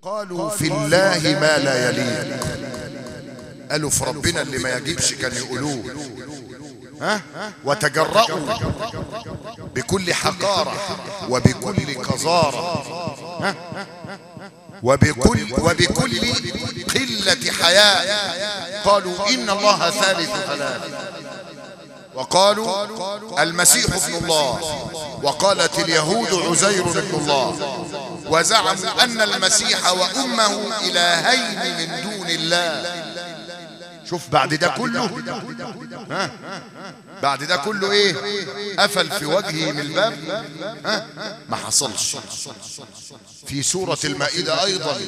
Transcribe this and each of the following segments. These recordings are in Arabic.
قالوا في الله ما لا يليق. قالوا في ربنا اللي ما يجيبش كان يقولوه. وتجرؤوا بكل حقارة وبكل قذارة وبكل قلة حياء. قالوا إن الله ثالث ثلاثة، وقالوا المسيح ابن الله، وقالت اليهود عزير ابن الله، وزعموا أن المسيح وأمه إلهين من دون الله. شوف بعد ده كله، بعد ده كله ايه؟ قفل في وجهه من الباب. ما حصلش. في سورة المائدة ايضا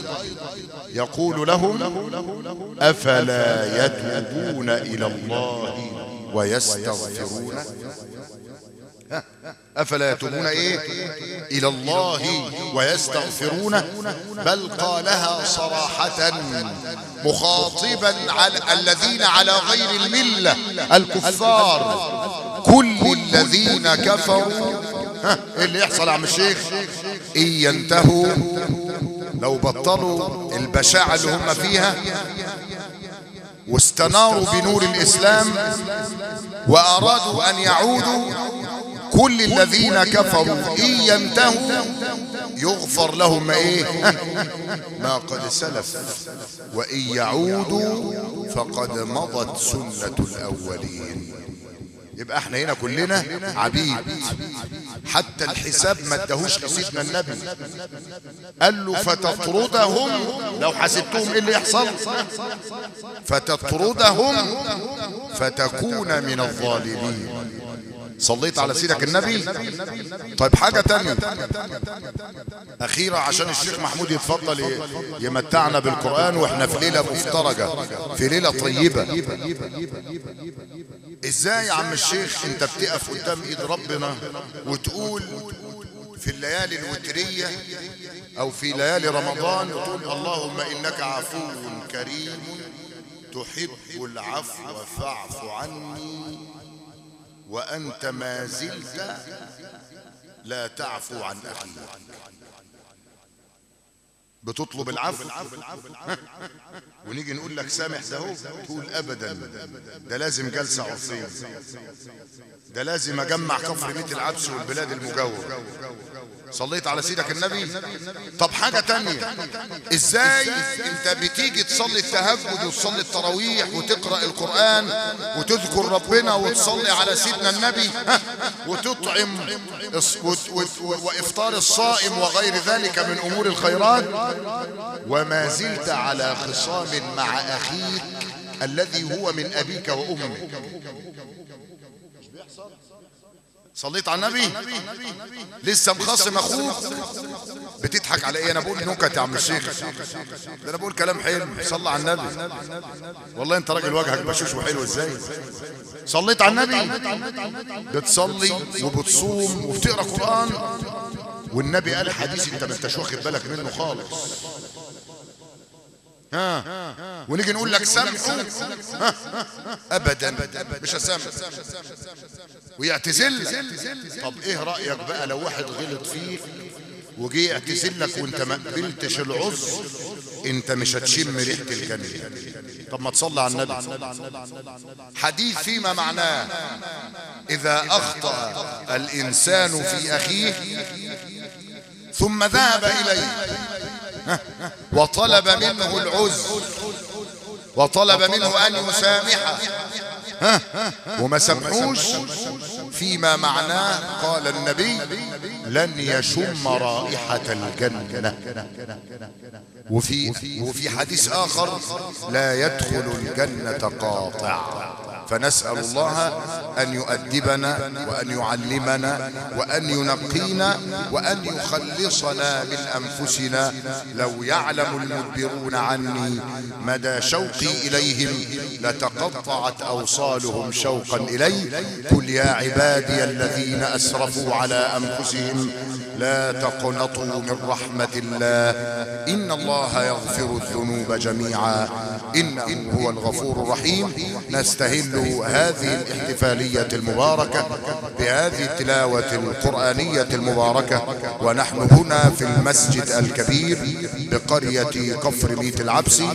يقول لهم افلا يتوبون الى الله ويستغفرون. افلا يتوبون ايه؟ الى الله ويستغفرون. بل قالها صراحة مخاطبا على الذين على غير الملة الكفار. كل الذين كفروا ايه اللي يحصل يا عم الشيخ؟ ان ينتهوا، لو بطلوا البشاعة اللي هم فيها واستناروا بنور الاسلام وارادوا ان يعودوا، كل الذين كفروا إن ينتهوا يغفر لهم ايه؟ ما قد سلف، وإن يعودوا فقد مضت سنة الأولين. يبقى احنا هنا كلنا عبيد. حتى الحساب ما ادهوش لسيدنا النبي، قال له فتطردهم. لو حسبتهم ايه اللي يحصل؟ فتطردهم فتكون من الظالمين. صليت على سيدك النبي. طيب حاجة تانية أخيرة عشان الشيخ محمود يتفضل يمتعنا بالقرآن واحنا في ليلة مفترجة، في ليلة طيبة. ازاي يا عم الشيخ انت بتقف قدام ايد ربنا وتقول في الليالي الوترية او في ليالي رمضان تقول اللهم انك عفو كريم تحب العفو فاعف عني وأنت ما زلت لا تعفو عن أخيك؟ بتطلب العفو ونيجي نقول لك سامح ده هو، تقول أبدا ده لازم جلسة عرفية، ده لازم أجمع كفر ميت العبس والبلاد المجاورة. صليت على سيدك النبي. طب حاجة تانية، ازاي انت بتيجي تصلي التهجد وتصلي التراويح وتقرأ القرآن وتذكر ربنا وتصلي على سيدنا النبي وتطعم وافطار الصائم وغير ذلك من امور الخيرات، وما زلت على خصام مع اخيك الذي هو من ابيك وامك؟ صليت على النبي. لسه مخاصم اخوك بتضحك على ايه؟ انا بقول نكت يا عم الشيخ، ده انا بقول كلام حلو. صلى على النبي. والله انت راجل وجهك بشوش وحلو ازاي. صليت على النبي. بتصلي وبتصوم وبتقرا قرآن، والنبي قال حديث انت ما انتش واخد بالك منه خالص. ونيجي نقول لك سامحوا. ابدا مش هسامح ويعتزل. طب ايه رأيك بقى لو واحد غلط فيك وجي يعتزل لك وانت ما قبلتش العذر؟ انت مش هتشم ريحة الجنة. طب ما تصلي على النبي. حديث فيما معناه اذا اخطأ الانسان في اخيه ثم ذهب اليه وطلب منه العذر وطلب منه ان يسامحه وما سمحوش، فيما معناه قال النبي لن يشم رائحة الجنة. وفي حديث آخر لا يدخل الجنة قاطع. فنسأل الله أن يؤدبنا وأن يعلمنا وأن ينقينا وأن يخلصنا من أنفسنا. لو يعلم المدبرون عني مدى شوقي إليهم لتقطعت أوصالهم شوقا إلي. قل يا عبادي الذين أسرفوا على أنفسهم لا تقنطوا من رحمة الله إن الله يغفر الذنوب جميعا إنه هو الغفور الرحيم. نستهل هذه الاحتفالية المباركة بهذه التلاوة القرآنية المباركة ونحن هنا في المسجد الكبير بقرية كفر ميت العبسي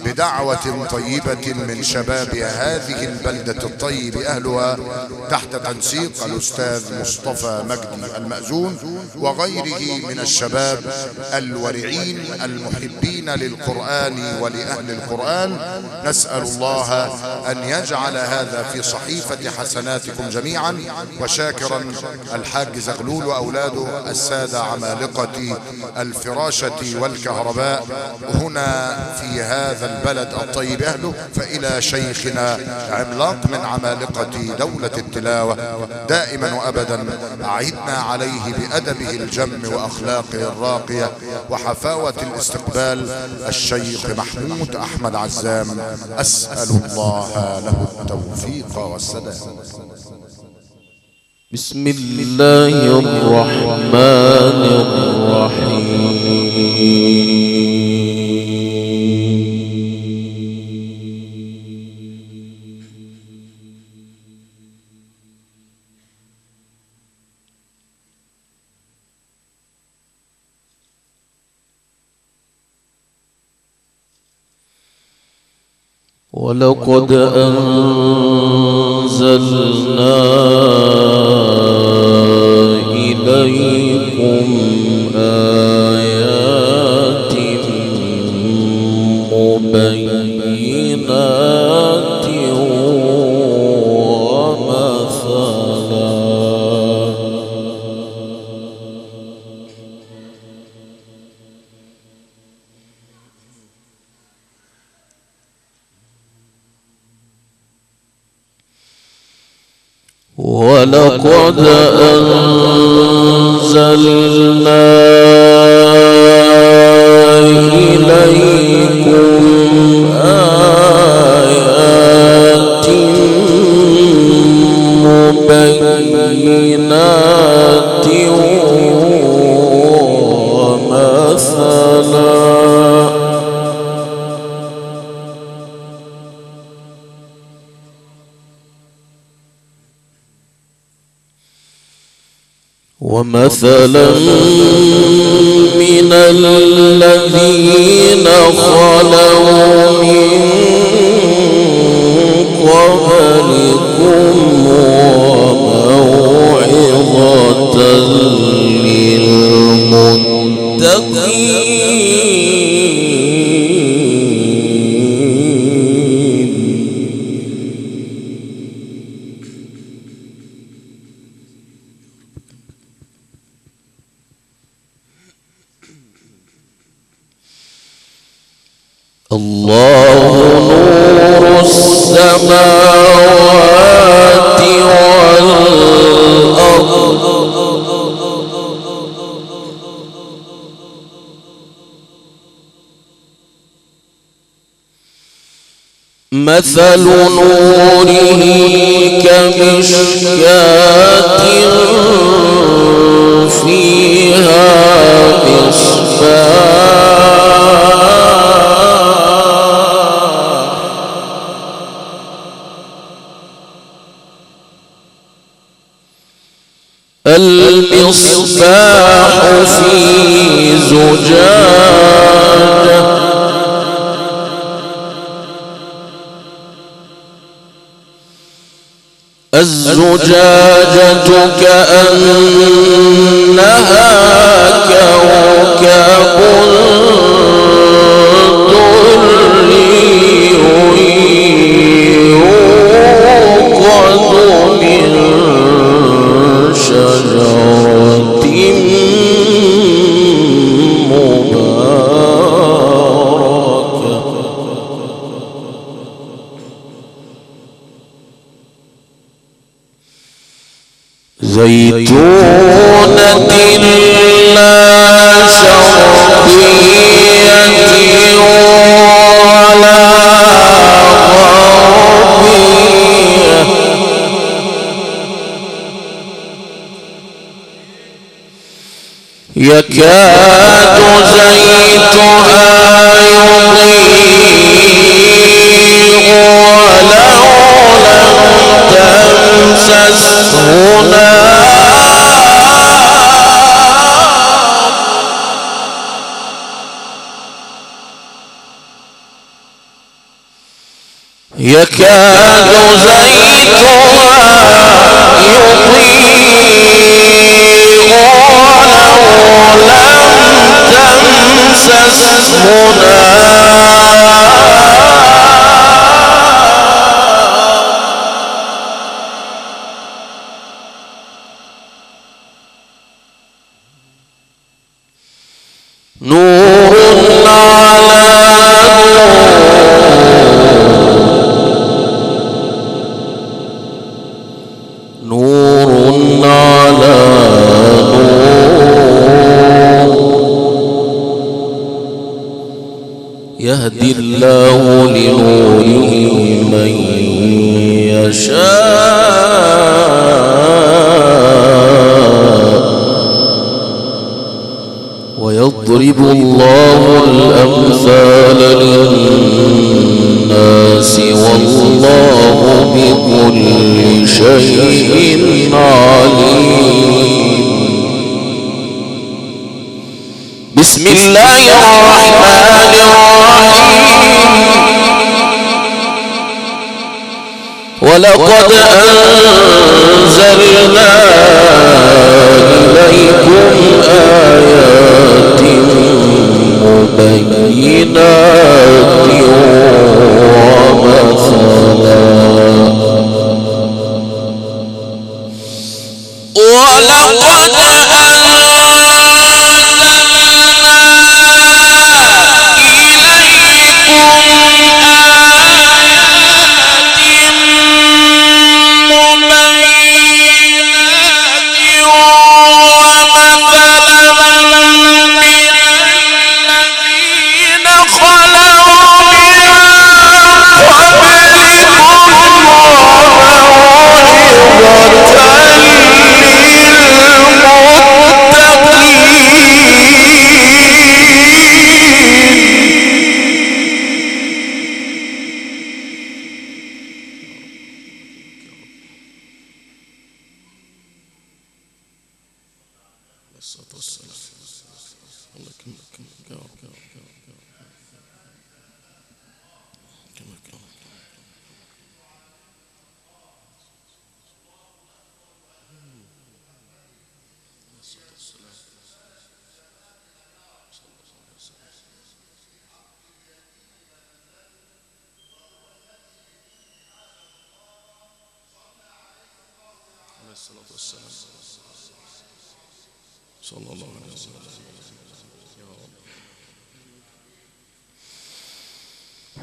بدعوة طيبة من شباب هذه البلدة الطيب أهلها تحت تنسيق الأستاذ مصطفى مجدي المأذون وغيره من الشباب الورعين المحبين للقرآن ولأهل القرآن. نسأل الله أن يجعل هذا في صحيفة حسناتكم جميعا. وشاكرا الحاج زغلول وأولاده السادة عمالقة الفراشة والكهرباء هنا في هذا البلد الطيب أهله، فإلى شيخنا عملاق من عمالقة دولة التلاوة دائما وأبدا عهدنا عليه بأدبه الجم وأخلاقه الراقية وحفاوة الاستقبال الشيخ محمود أحمد عزام. أسأل الله له التوفيق والسداد. بسم الله الرحمن الرحيم. ولقد أنزلنا إليكم آيات مبينات ومثلا ولقد أنزلنا إليكم آيات مبينات ومثلا من الذين خلوا من قبلكم وموعظة للمتقين. الله نور السماوات والأرض مثل نوره كمشكاة فيها المصباح في زجاجة الزجاجة كأنها كوكب دري يوقد من شجرة مباركة زيتونة لا شرقية ولا غربية يكاد زيتها يضيء ولو لم تمسسه يكاد زيتها يضيء ولو لم تمسسه نور على نور على نور يهدي الله لنوره من يشاء ويضرب الله الأمثال للناس والله بكل شيء عليم. بسم الله الرحمن الرحيم. ولقد أنزلنا إليكم آيات مبينات ومثلا ولقد صلى الله عليه وسلم.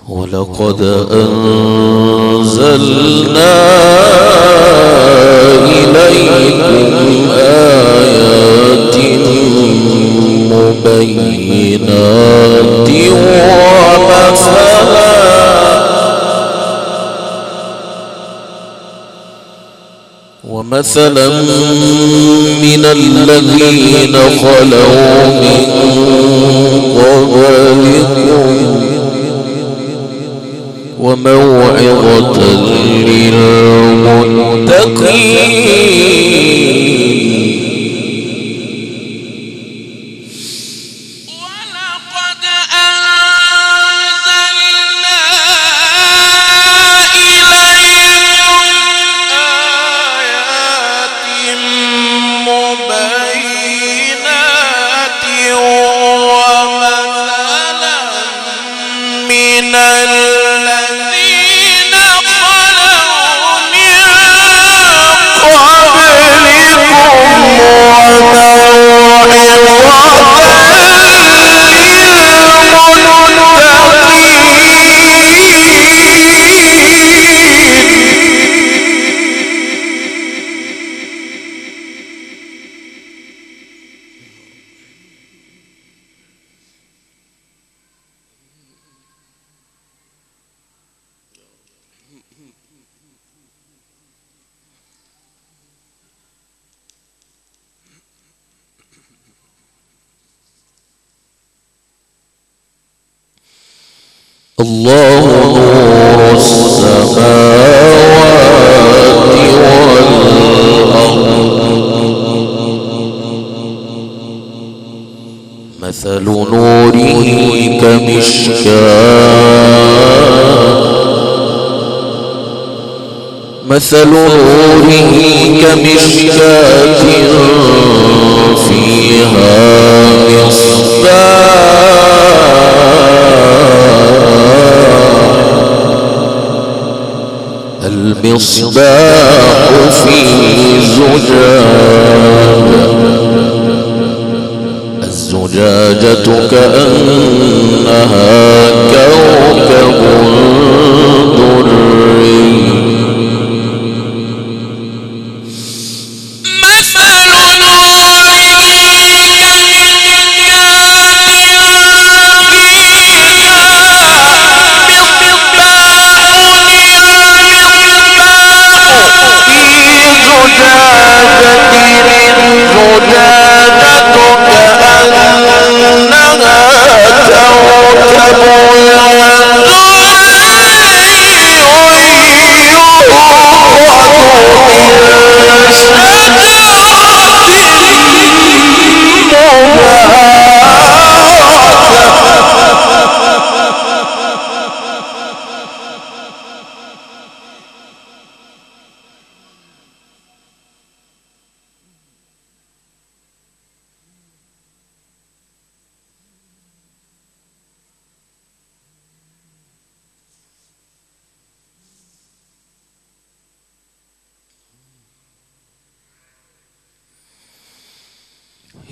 ولقد أنزلنا إليكم آيات مبينات ومثلا من الذين خلوا من قبلكم وموعظة للمتقين. الله نور السماوات والأرض مثل نوره كمشكاة فيها المصباح في الزجاجة كأنها كوكب دري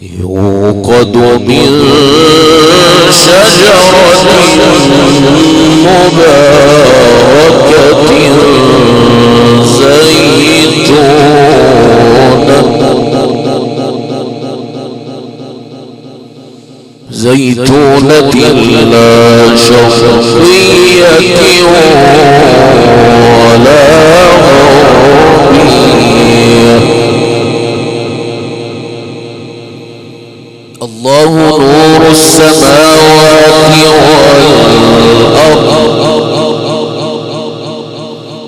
يوقد من شجرة مباركة زيتونة لا شرقية ولا غربية الله نور السماوات والأرض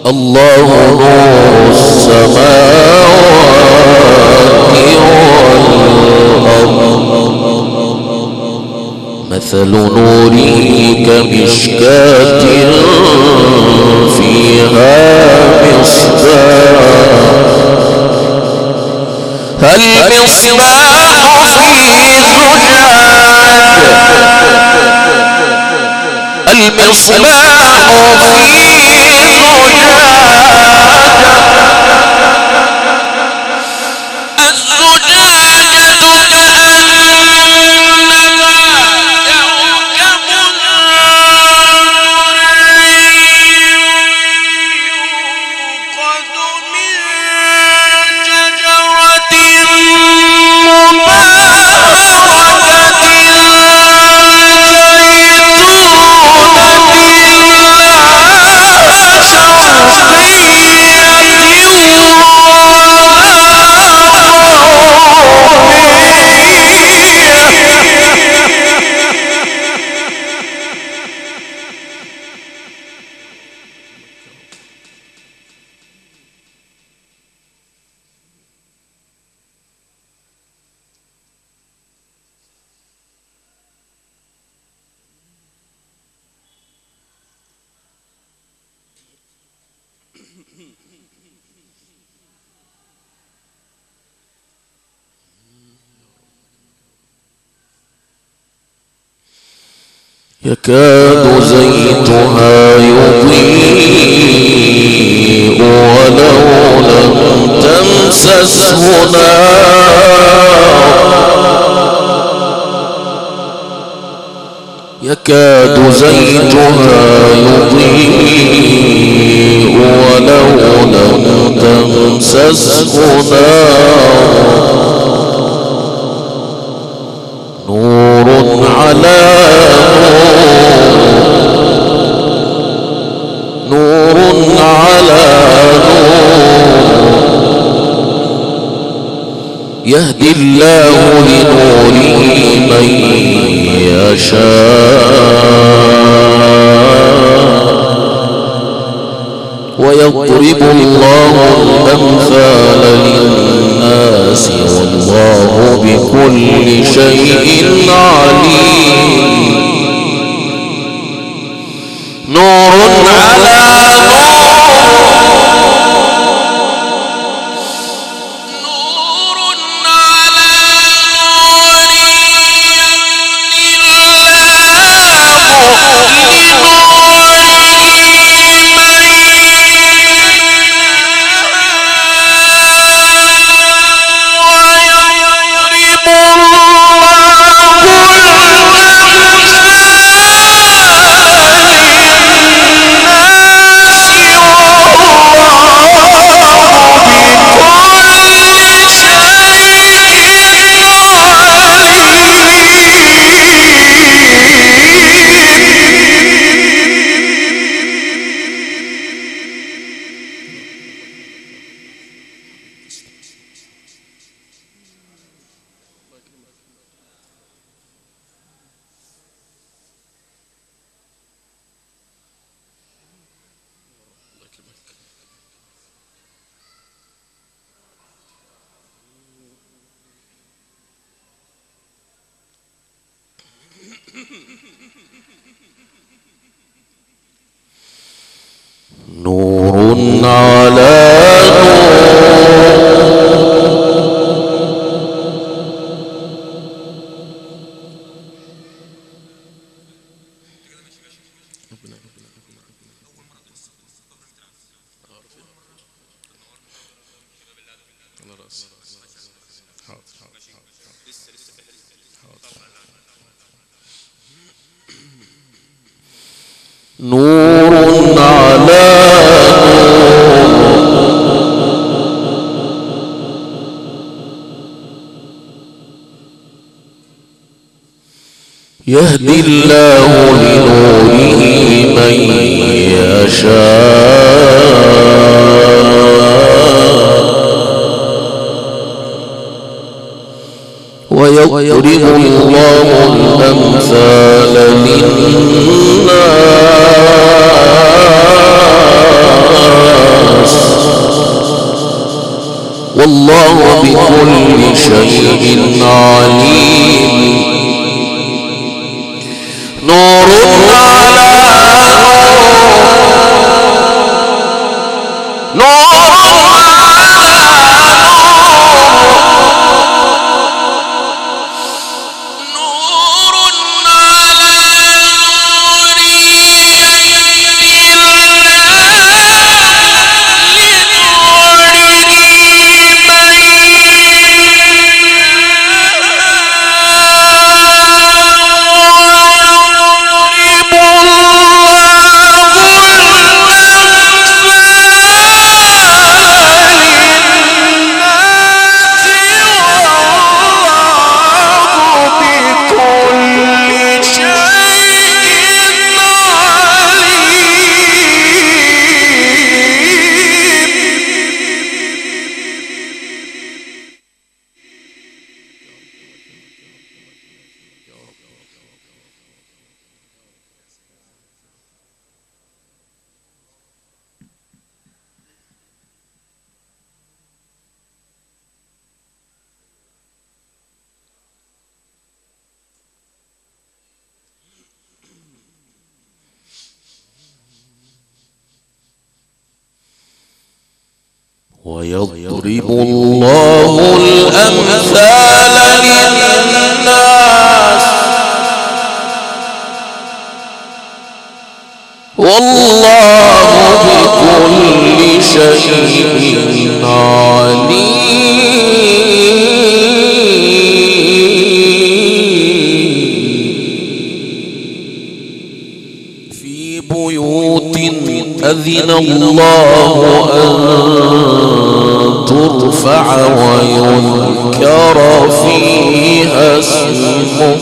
الله نور السماوات والأرض مثل نوره كمشكاة فيها مصباح المصباح في يكاد زيتها يضيء ولو لم تمسسه يكاد زيتها يضيء ولو لم تمسسه نور على نور على نور يهدي الله لنوره من يشاء ويضرب الله الأمثال للناس والله بكل شيء عليم. نور على نور على نور على يهدي الله لنوره من يشاء ويضرب الله الأمثال للناس والله بكل شيء عليم. نور على نور ويضرب الله الأمثال للناس والله بكل شيء عليم. في بيوت أذن الله أن ترفع ويذكر فيها اسمه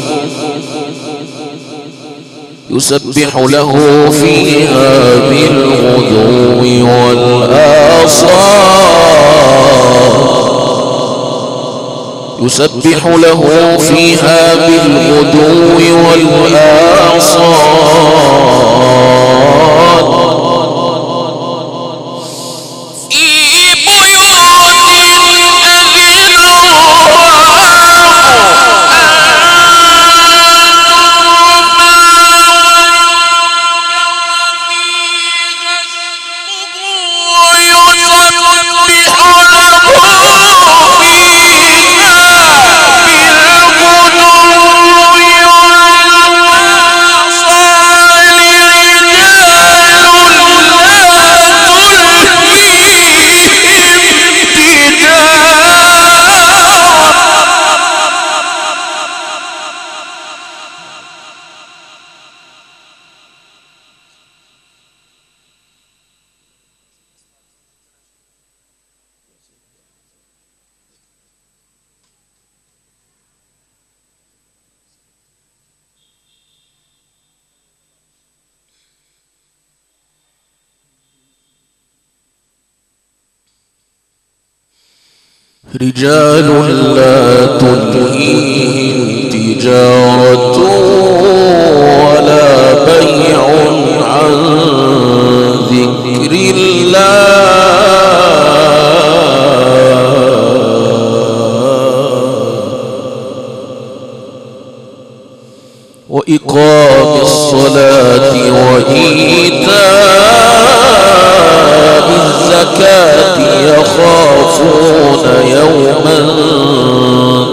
يسبح له فيها بالغدو والآصال يسبح له فيها بالغدو والآصال رجال لا تلهيهم تجارة ولا بيع عن ذكر الله وإقام الصلاة وإيتاء الزكاة يخافون يوما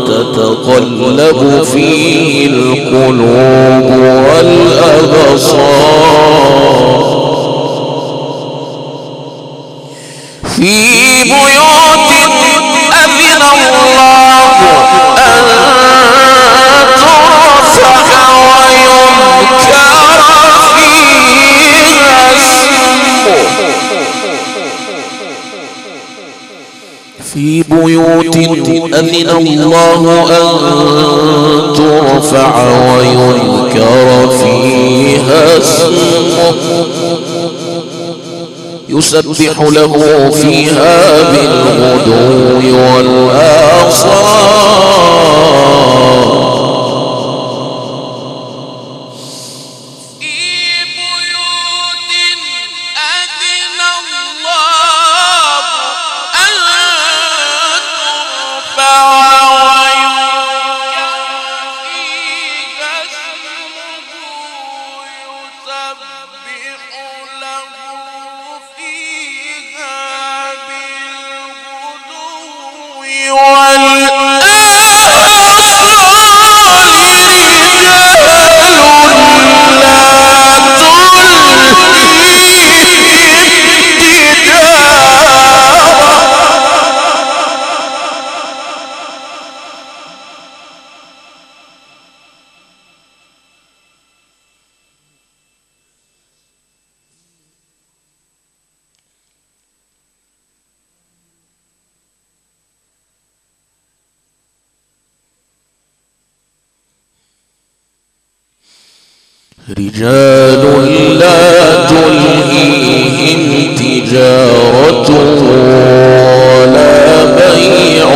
تتقلب فيه القلوب والأبصار في بيوت أذن الله أن ترفع ويذكر فيها اسمه في بيوت أذن الله أن ترفع ويذكر فيها اسمه يسبح له فيها بالغدو والآصال رجال لا تلهيهم تجارة ولا بيع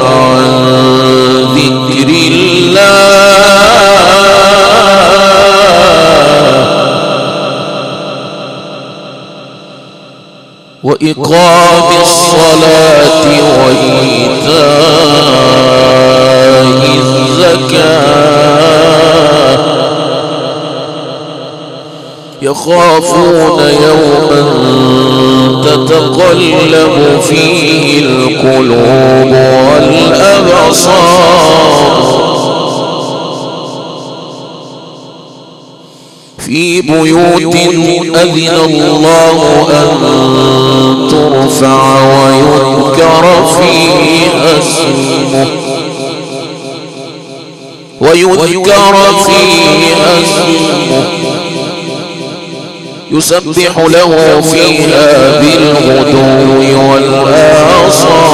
عن ذكر الله وإقام الصلاة وإيتاء الزكاة يخافون يوما تتقلب فيه القلوب والأبصار في بيوت أذن الله أن ترفع ويذكر فيها اسمه يسبح له فيها بالغدو والآصال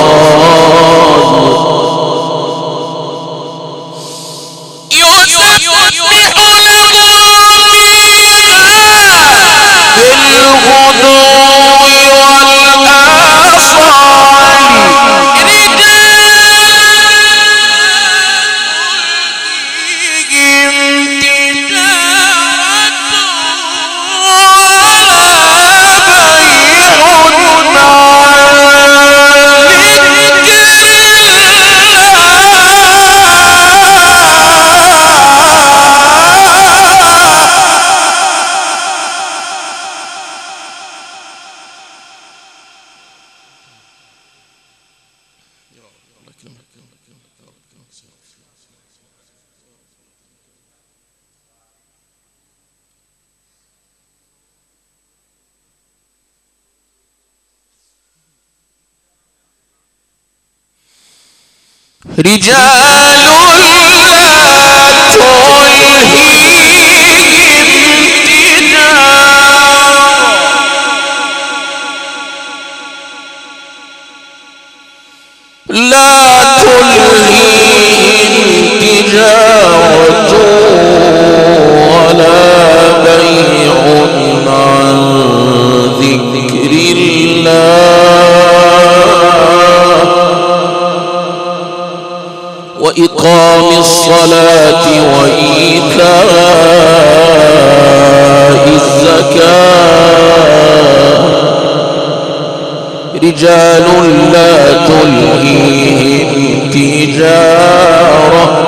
رجال لا تلهيهم تجارة ولا بيع عن ذكر الله وإقام الصلاة وإيتاء الزكاة رجال لا تلهيهم تجارة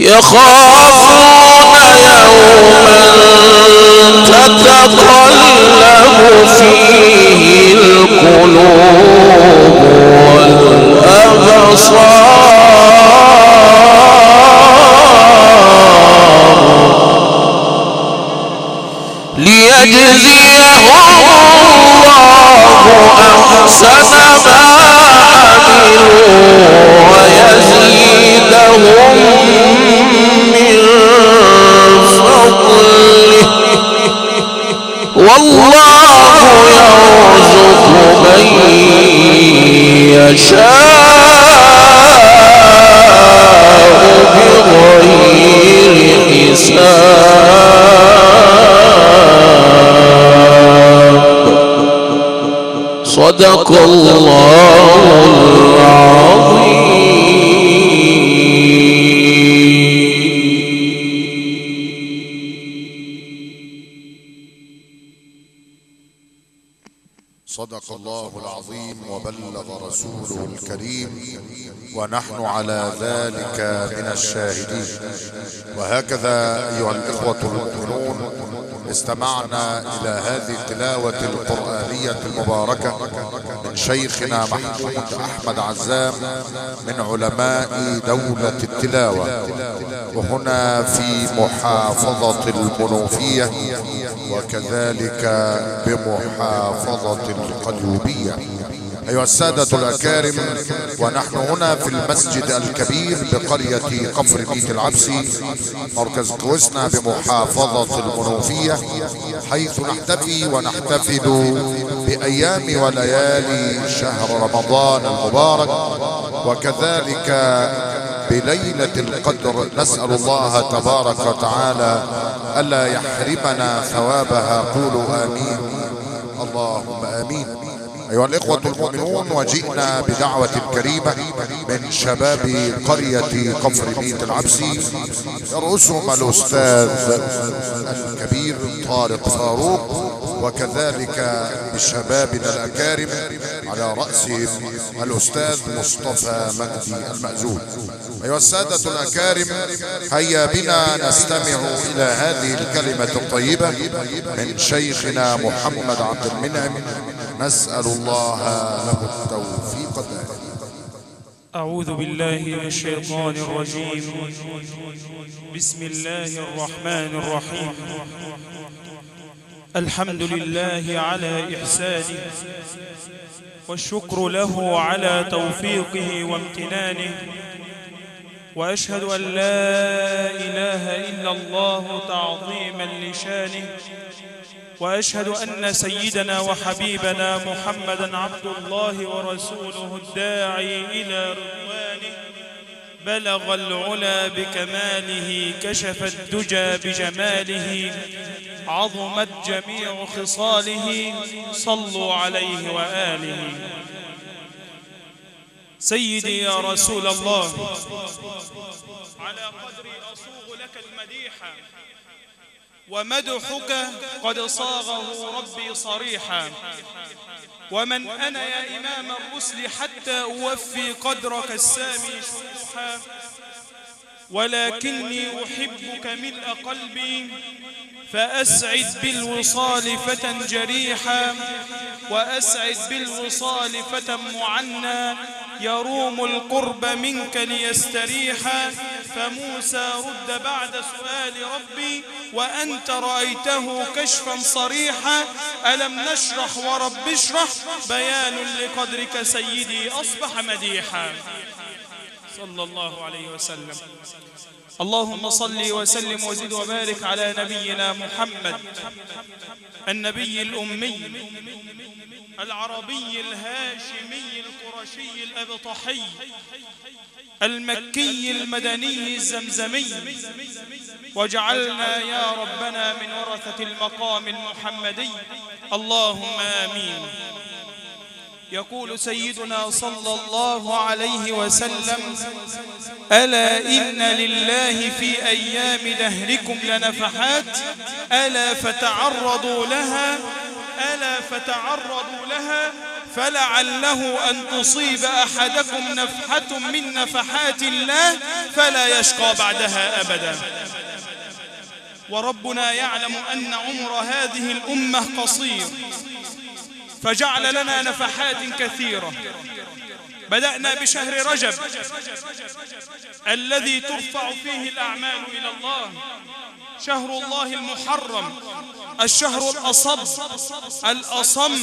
يخافون يوما تتقلب فيه القلوب والأبصار ليجزيهم الله أحسن ما عملوا ويزيدهم والله يرزق من يشاء بغير حساب صدق الله العظيم. صدق الله العظيم وبلغ رسوله الكريم ونحن على ذلك من الشاهدين. وهكذا أيها الإخوة المؤمنون استمعنا إلى هذه التلاوة القرآنية المباركة من شيخنا محمود أحمد عزام من علماء دولة التلاوة، وهنا في محافظة المنوفية وكذلك بمحافظة القليوبية. أيها السادة الأكارم، ونحن هنا في المسجد الكبير بقرية كفر بيت العبسي مركز كوسنا بمحافظة المنوفية، حيث نحتفي ونحتفل بأيام وليالي شهر رمضان المبارك وكذلك بليلة القدر. نسأل الله تبارك وتعالى ألا يحرمنا ثوابها. قولوا آمين اللهم آمين. أيها الإخوة المؤمنون، وجئنا بدعوة كريمة من شباب قرية كفر بيت العبسي يرأسهم الأستاذ الكبير طارق فاروق، وكذلك بشبابنا الأكارم على رأسهم الأستاذ مصطفى مجدي المأذون. أيها السادة الأكارم، هيا بنا نستمع إلى هذه الكلمة الطيبة من شيخنا محمد عبد المنعم، نسأل الله له التوفيق الدائم. أعوذ بالله من الشيطان الرجيم. بسم الله الرحمن الرحيم. الحمد لله على إحسانه والشكر له على توفيقه وامتنانه، وأشهد أن لا إله إلا الله تعظيما لشانه، وأشهد أن سيدنا وحبيبنا محمدا عبد الله ورسوله الداعي إلى رضوانه، بلغ العلا بكماله، كشف الدجى بجماله، عظمت جميع خصاله، صلوا عليه وآله. سيدي يا رسول الله، على قدري أصوغ لك المديح، ومدحك قد صاغه ربي صريحا. ومن أنا يا إمام الرسل حتى أوفي قدرك السامي شروحا، ولكني أحبك ملء قلبي، فأسعد بالوصال فتى جريحا، وأسعد بالوصال فتى معنى، يروم القرب منك ليستريحا. فموسى رد بعد سؤال ربي وأنت رأيته كشفا صريحا ألم نشرح ورب اشرح بيان لقدرك سيدي أصبح مديحا صلى الله عليه وسلم. اللهم صل وسلم وزد وبارك على نبينا محمد النبي الأمي العربي الهاشمي القرشي الأبطحي المكي المدني الزمزمي، واجعلنا يا ربنا من ورثة المقام المحمدي، اللهم آمين. يقول سيدنا صلى الله عليه وسلم: ألا إن لله في أيام دهركم لنفحات ألا فتعرضوا لها ألا فتعرضوا لها فلعله أن تصيب أحدكم نفحة من نفحات الله فلا يشقى بعدها أبدا. وربنا يعلم أن عمر هذه الأمة قصير، فجعل لنا نفحات كثيرة. بدأنا بشهر رجب الذي ترفع فيه الأعمال إلى الله، شهر الله المحرم، الشهر الأصم.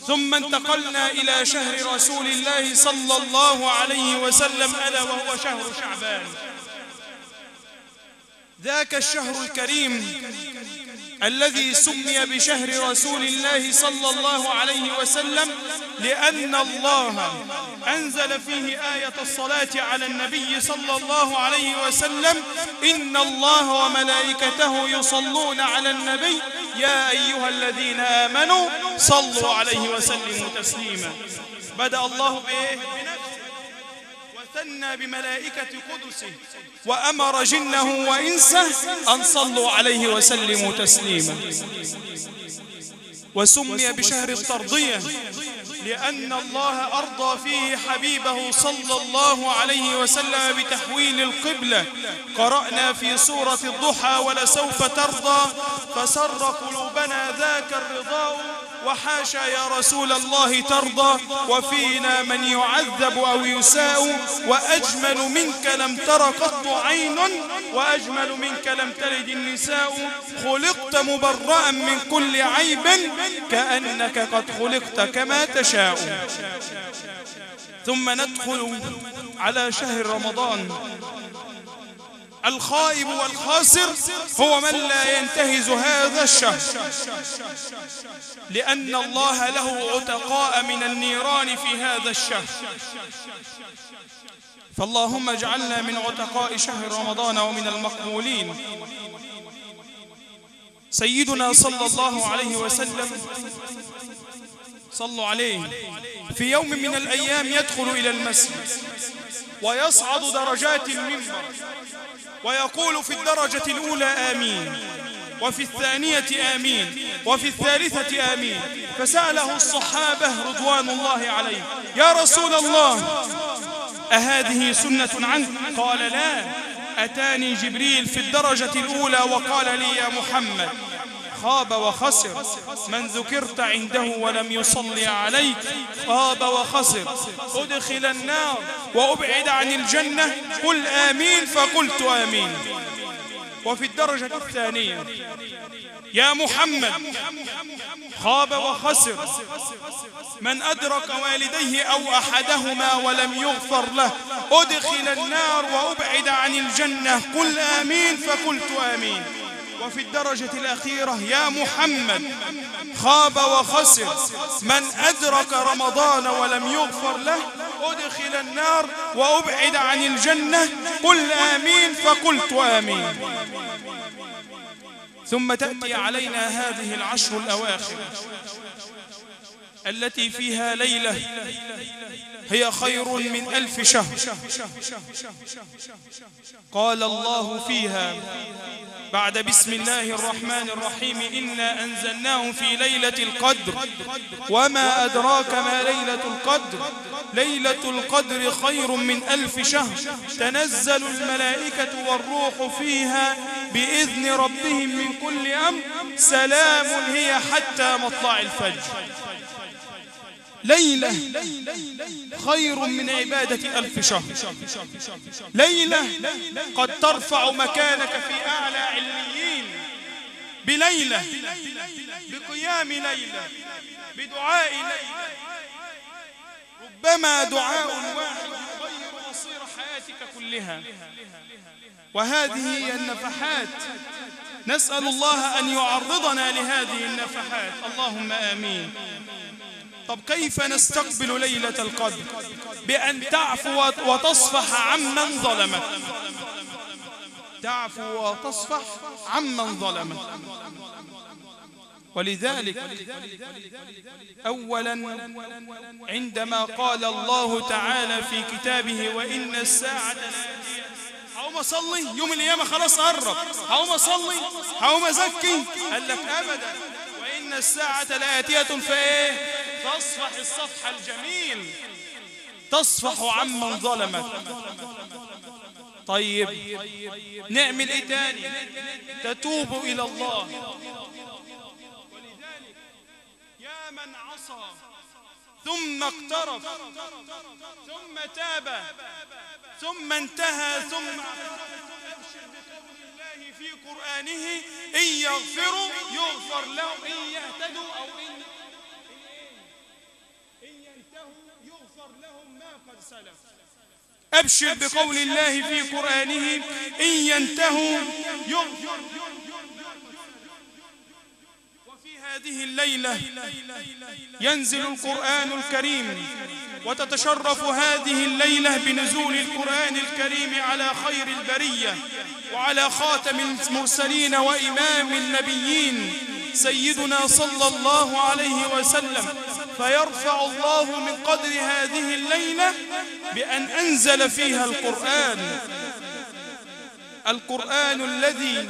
ثم انتقلنا إلى شهر رسول الله صلى الله عليه وسلم ألا وهو شهر شعبان، ذاك الشهر الكريم الذي سمي بشهر رسول الله صلى الله عليه وسلم لأن الله أنزل فيه آية الصلاة على النبي صلى الله عليه وسلم: إن الله وملائكته يصلون على النبي يا أيها الذين آمنوا صلوا عليه وسلموا تسليما. بدأ الله بنفسه وثنى بملائكة قدسه وأمر جنه وإنسه أن صلوا عليه وسلموا تسليما. وسمي بشهر الترضية لأن الله أرضى فيه حبيبه صلى الله عليه وسلم بتحويل القبلة. قرأنا في سورة الضحى: ولسوف ترضى فسر قلوبنا ذاك الرضاء وحاشا يا رسول الله ترضى وفينا من يعذب أو يساء وأجمل منك لم تر قط عين وأجمل منك لم تلد النساء خلقت مبرأ من كل عيب كأنك قد خلقت كما تشاء. ثم ندخل على شهر رمضان. الخائب والخاسر هو من لا ينتهز هذا الشهر، لأن الله له عتقاء من النيران في هذا الشهر. فاللهم اجعلنا من عتقاء شهر رمضان ومن المقبولين. سيدنا صلى الله عليه وسلم صلوا عليه في يوم من الأيام يدخل إلى المسجد ويصعد درجات المنبر ويقول في الدرجة الأولى آمين، وفي الثانية آمين، وفي الثالثة آمين. فسأله الصحابة رضوان الله عليه: يا رسول الله أهذه سنة عنك؟ قال: لا، أتاني جبريل في الدرجة الأولى وقال لي: يا محمد خاب وخسر من ذكرت عنده ولم يصلي عليك، خاب وخسر، أدخل النار وأبعد عن الجنة، قل آمين، فقلت آمين. وفي الدرجة الثانية: يا محمد خاب وخسر من أدرك والديه أو أحدهما ولم يغفر له، أدخل النار وأبعد عن الجنة، قل آمين، فقلت آمين. وفي الدرجة الأخيرة: يا محمد خاب وخسر من أدرك رمضان ولم يغفر له، أدخل النار وأبعد عن الجنة، قل آمين، فقلت آمين. ثم تأتي علينا هذه العشر الأواخر التي فيها ليلة هي خير من 1000 شهر. قال الله فيها بعد بسم الله الرحمن الرحيم: إنا أنزلناه في ليلة القدر وما أدراك ما ليلة القدر، ليلة القدر خير من 1000 شهر، تنزل الملائكة والروح فيها بإذن ربهم من كل أمر، سلام هي حتى مطلع الفجر. ليلة خير من عبادة 1000 شهر. ليلة قد ترفع مكانك في أعلى عليين، بليلة، بقيام ليلة، بدعاء ليلة. ربما دعاء واحد يغير مصير حياتك كلها. وهذه هي النفحات، نسأل الله أن يعرضنا لهذه النفحات، اللهم آمين. طب كيف نستقبل ليلة القدر؟ بأن تعفو وتصفح عمن ظلمك. تعفو وتصفح عمن ظلمك. ولذلك أولا عندما قال الله تعالى في كتابه وإن الساعة لآتية، هقوم أصلي يوم القيامة خلاص قرب، هقوم أصلي، هقوم أزكي، قال لك أبدا، وإن الساعة لآتية فإيه؟ تصفح الصفح الجميل، تصفح عمن ظلمك. طيب نعمل إيه تاني؟ تتوب إلى الله. ولذلك يا من عصى ثم اقترف ثم تاب ثم انتهى ثم أبشر بقول الله في قرآنه إن يغفروا يغفر لهم، إن يهتدوا أو إن ينتهوا يغفر لهم ما قد سلف. أبشر بقول الله في قرآنه إن ينتهوا يغفر. وفي هذه الليلة ينزل القرآن الكريم، وتتشرف هذه الليلة بنزول القرآن الكريم على خير البرية وعلى خاتم المرسلين وإمام النبيين سيدنا صلى الله عليه وسلم. فيرفع الله من قدر هذه الليلة بأن أنزل فيها القرآن الذي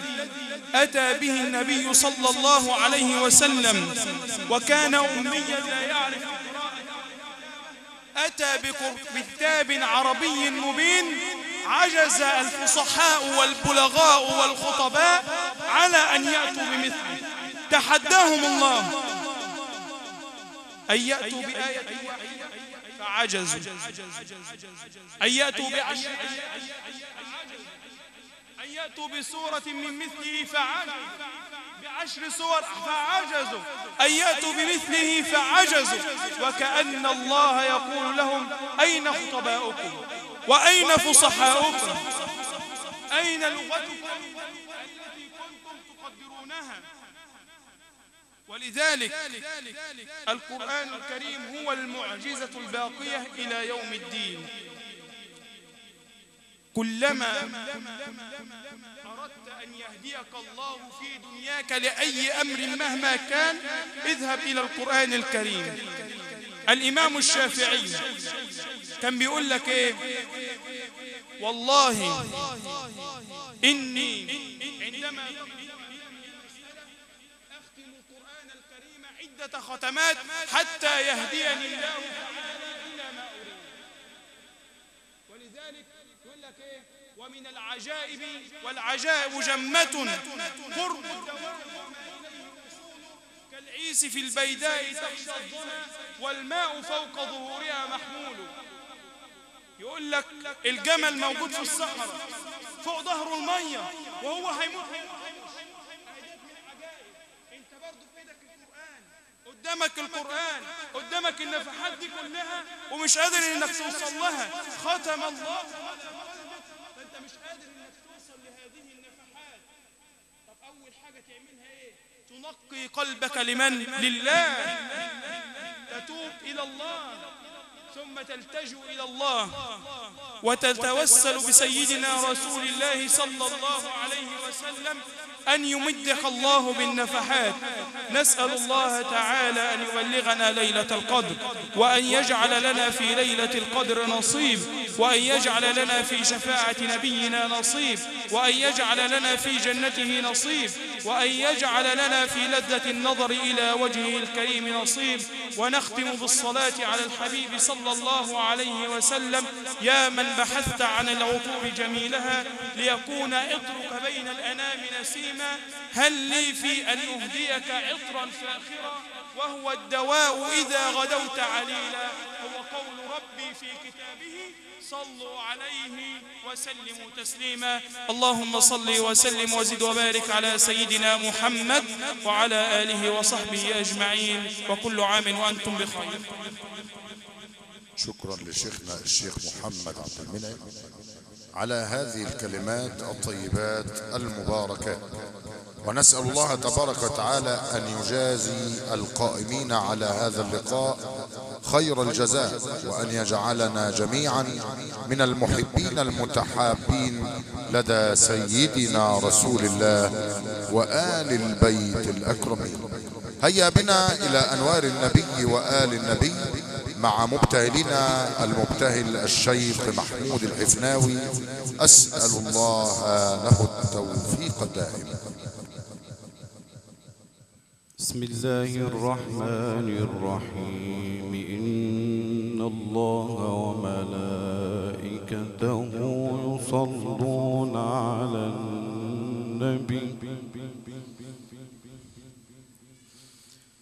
أتى به النبي صلى الله عليه وسلم، وكان أميا لا يعرف القراءة، أتى بكتاب عربي مبين عجز الفصحاء والبلغاء والخطباء على أن يأتوا بمثله. تحداهم الله أن يأتوا بآية فعجزوا، أن يأتوا بعشر، أن يأتوا بسورة من مثله فعجزوا، بعشر سور فعجزوا، أن يأتوا بمثله فعجزوا. وكأن الله يقول لهم أين خطباؤكم وأين فصحاؤكم؟ أين لغتكم التي كنتم تقدرونها؟ ولذلك القرآن الكريم هو المعجزة الباقية إلى يوم الدين. كلما أردت أن يهديك الله في دنياك لأي أمر مهما كان اذهب إلى القرآن الكريم. الإمام الشافعي كان بيقول لك إيه؟ والله إني عندما أختم القرآن الكريم عدة ختمات حتى يهديني الله تعالى إلى ما أريد. ولذلك يقول لك إيه؟ ومن العجائب والعجائب جمة قرب كالعيس في البيداء تخشى الظنا والماء فوق ظهورها محمول. يقول لك الجمل موجود في الصحراء فوق ظهر المية وهو هيموت. انت برضو في ايدك القرآن، قدامك القرآن، قدامك النفحات دي كلها ومش قادر انك توصل لها. ختم الله فانت مش قادر انك توصل لهذه النفحات. طب اول حاجة تعملها ايه؟ تنقي قلبك لمن؟ لله. تتوب الى الله ثم تلتجئ إلى الله وتتوسل بسيدنا رسول الله صلى الله عليه وسلم أن يمدك الله بالنفحات. نسأل الله تعالى أن يبلغنا ليلة القدر، وأن يجعل لنا في ليلة القدر نصيب، وأن يجعل لنا في شفاعة نبينا نصيب، وأن يجعل لنا في جنته نصيب، وأن يجعل لنا في لذة النظر إلى وجهه الكريم نصيب. ونختم بالصلاة على الحبيب صلى الله عليه وسلم. يا من بحثت عن العطور جميلها ليكون عطرك بين الأنام نسيما، هل لي في أن أهديك عطرا فاخرا وهو الدواء إذا غدوت عليلا، هو قول ربي في كتابه: صلوا عليه وسلموا تسليما. اللهم صل وسلم وزد وبارك على سيدنا محمد وعلى آله وصحبه أجمعين، وكل عام وأنتم بخير. شكرا لشيخنا الشيخ محمد عبد المنعم على هذه الكلمات الطيبات المباركات، ونسأل الله تبارك وتعالى أن يجازي القائمين على هذا اللقاء خير الجزاء، وأن يجعلنا جميعا من المحبين المتحابين لدى سيدنا رسول الله وآل البيت الأكرمين. هيا بنا إلى أنوار النبي وآل النبي مع مبتهلنا المبتهل الشيخ محمود الحفناوي، أسأل الله له التوفيق الدائم. بسم الله الرحمن الرحيم. إن الله وملائكته يصلون على النبي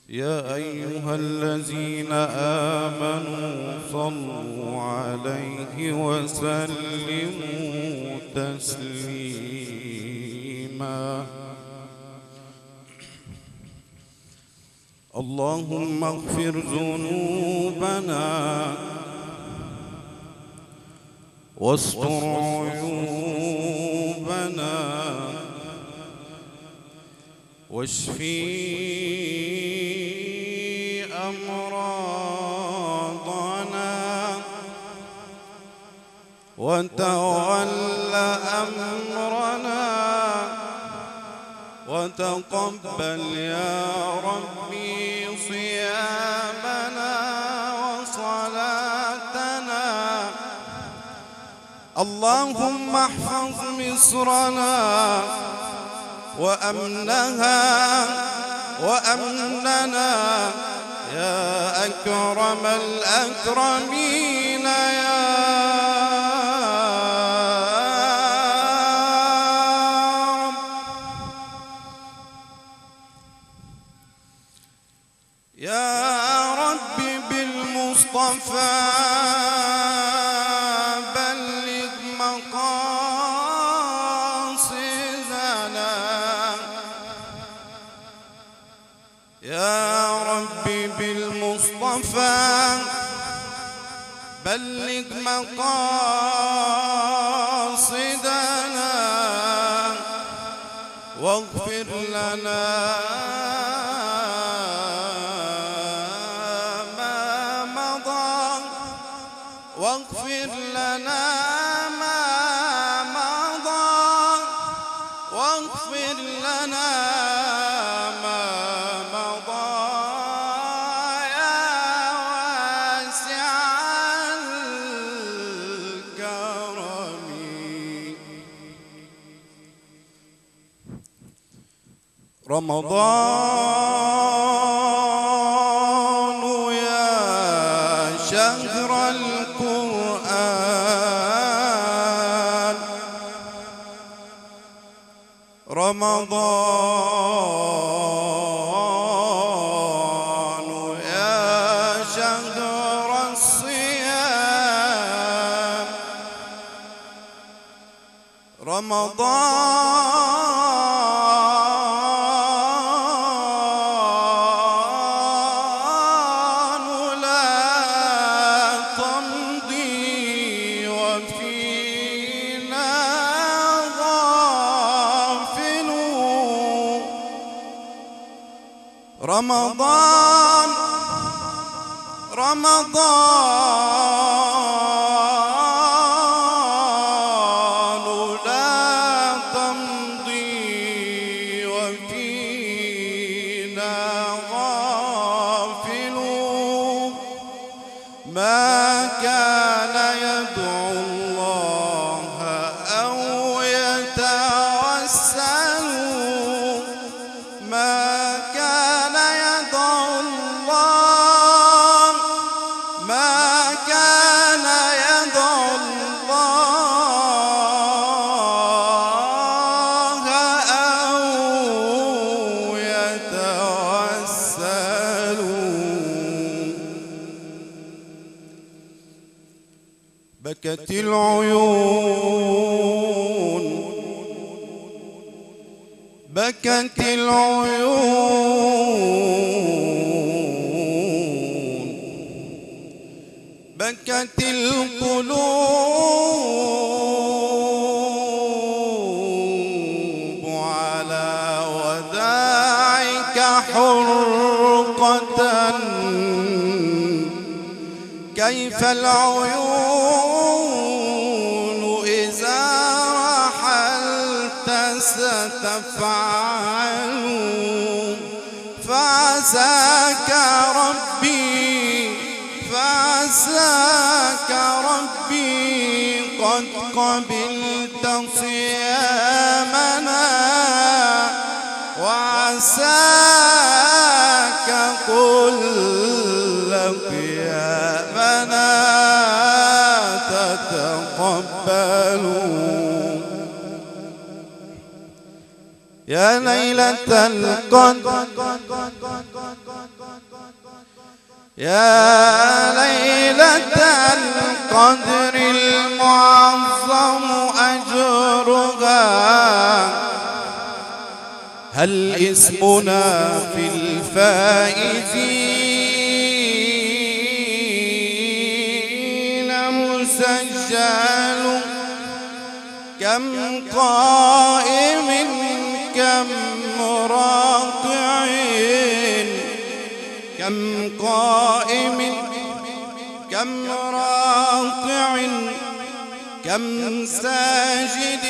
يا أيها الذين آمنوا صلوا عليه وسلموا تسليما. اللهم اغفر ذنوبنا واستر عيوبنا واشفي أمراضنا وتول أمرنا وتقبل يا ربي صيامنا وصلاتنا. اللهم احفظ مصرنا وأمننا يا أكرم الأكرمين يا رب بالمصطفى بلغ مقاصدنا. يا رب بالمصطفى بلغ مقاصدنا واغفر لنا واغفر لنا ما مضى واغفر لنا ما مضى يا واسع الكرم. رمضان يا شهر القرآن، رمضان يا شهر الصيام، رمضان لا تمضي وفينا غافلون. رمضان لا تمضي وفينا غافلون. ما كان يدعو الله أو يتوسل، ما كان يدعو الله، ما كان يدعو الله أو يتوسل. بكت العيون بكت العيون بكت القلوب على وداعك حرقة. كيف العيون إذا رحلت ستفعل؟ فعساك ربي فعساك ربي قد قبلت صيامنا، وعساك كل قيامنا تتقبل. يا ليلة القدر يا ليلة القدر المعظم أجرها، هل اسمنا في الفائزين مسجل؟ كم قائم كم راكع كم قائم كم راكع كم ساجد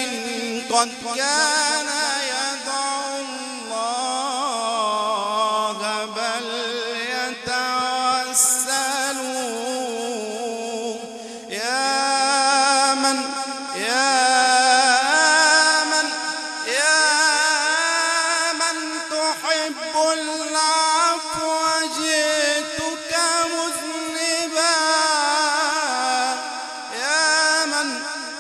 قد كان يدعو الله بل يتوسل. يا من تحب العفو جئتك مذنبا، يا من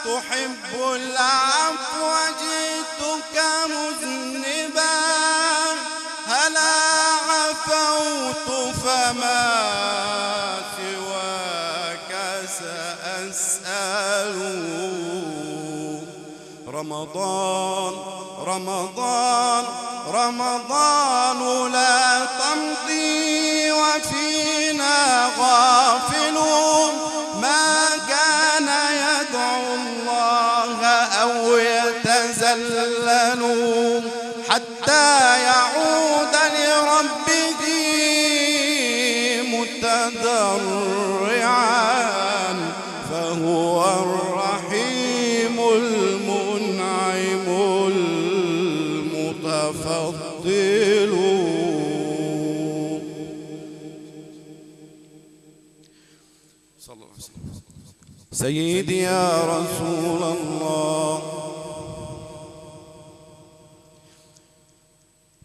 تحب العفو جئتك مذنبا. هلا عفوت فما سواك سأسأل. رمضان رمضان رمضان لا تمضي وفينا غافلون. ما كان يدعو الله أو يتزلل حتى يعود لربه متضرعا، فهو الرحيم المنعم المتفضل. سيدي يا رسول الله،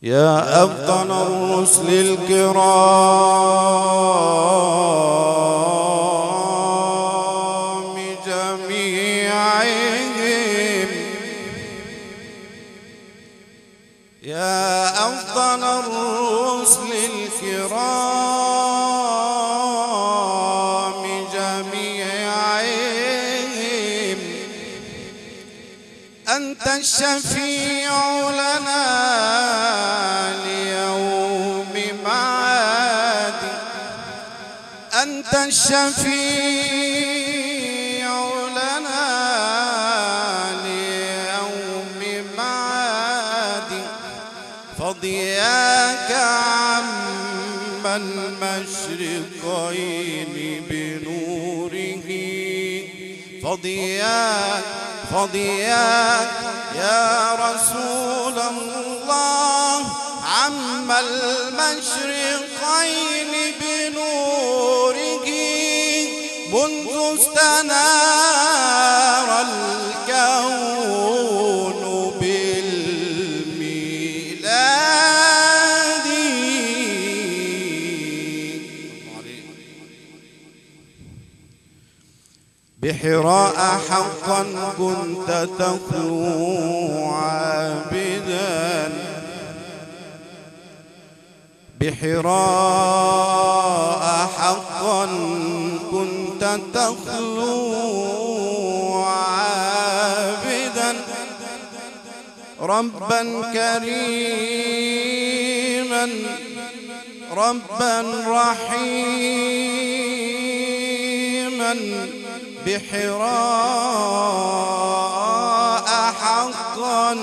يا أفضل الرسل الكرام جميعهم، يا أفضل الرسل الكرام جميعهم، أنت الشفيع لنا ليوم معاد، أنت الشفيع لنا ليوم معاد. فضياك عم المشرقين بنوره، فضياك يا رسول الله عم المشرقين بنوره. منذ استنار الكون بالميلاد، بحراء حقا كنت تخلو عابدا، بحراء حقا كنت تخلو عابدا ربا كريما ربا رحيما بحراء حقا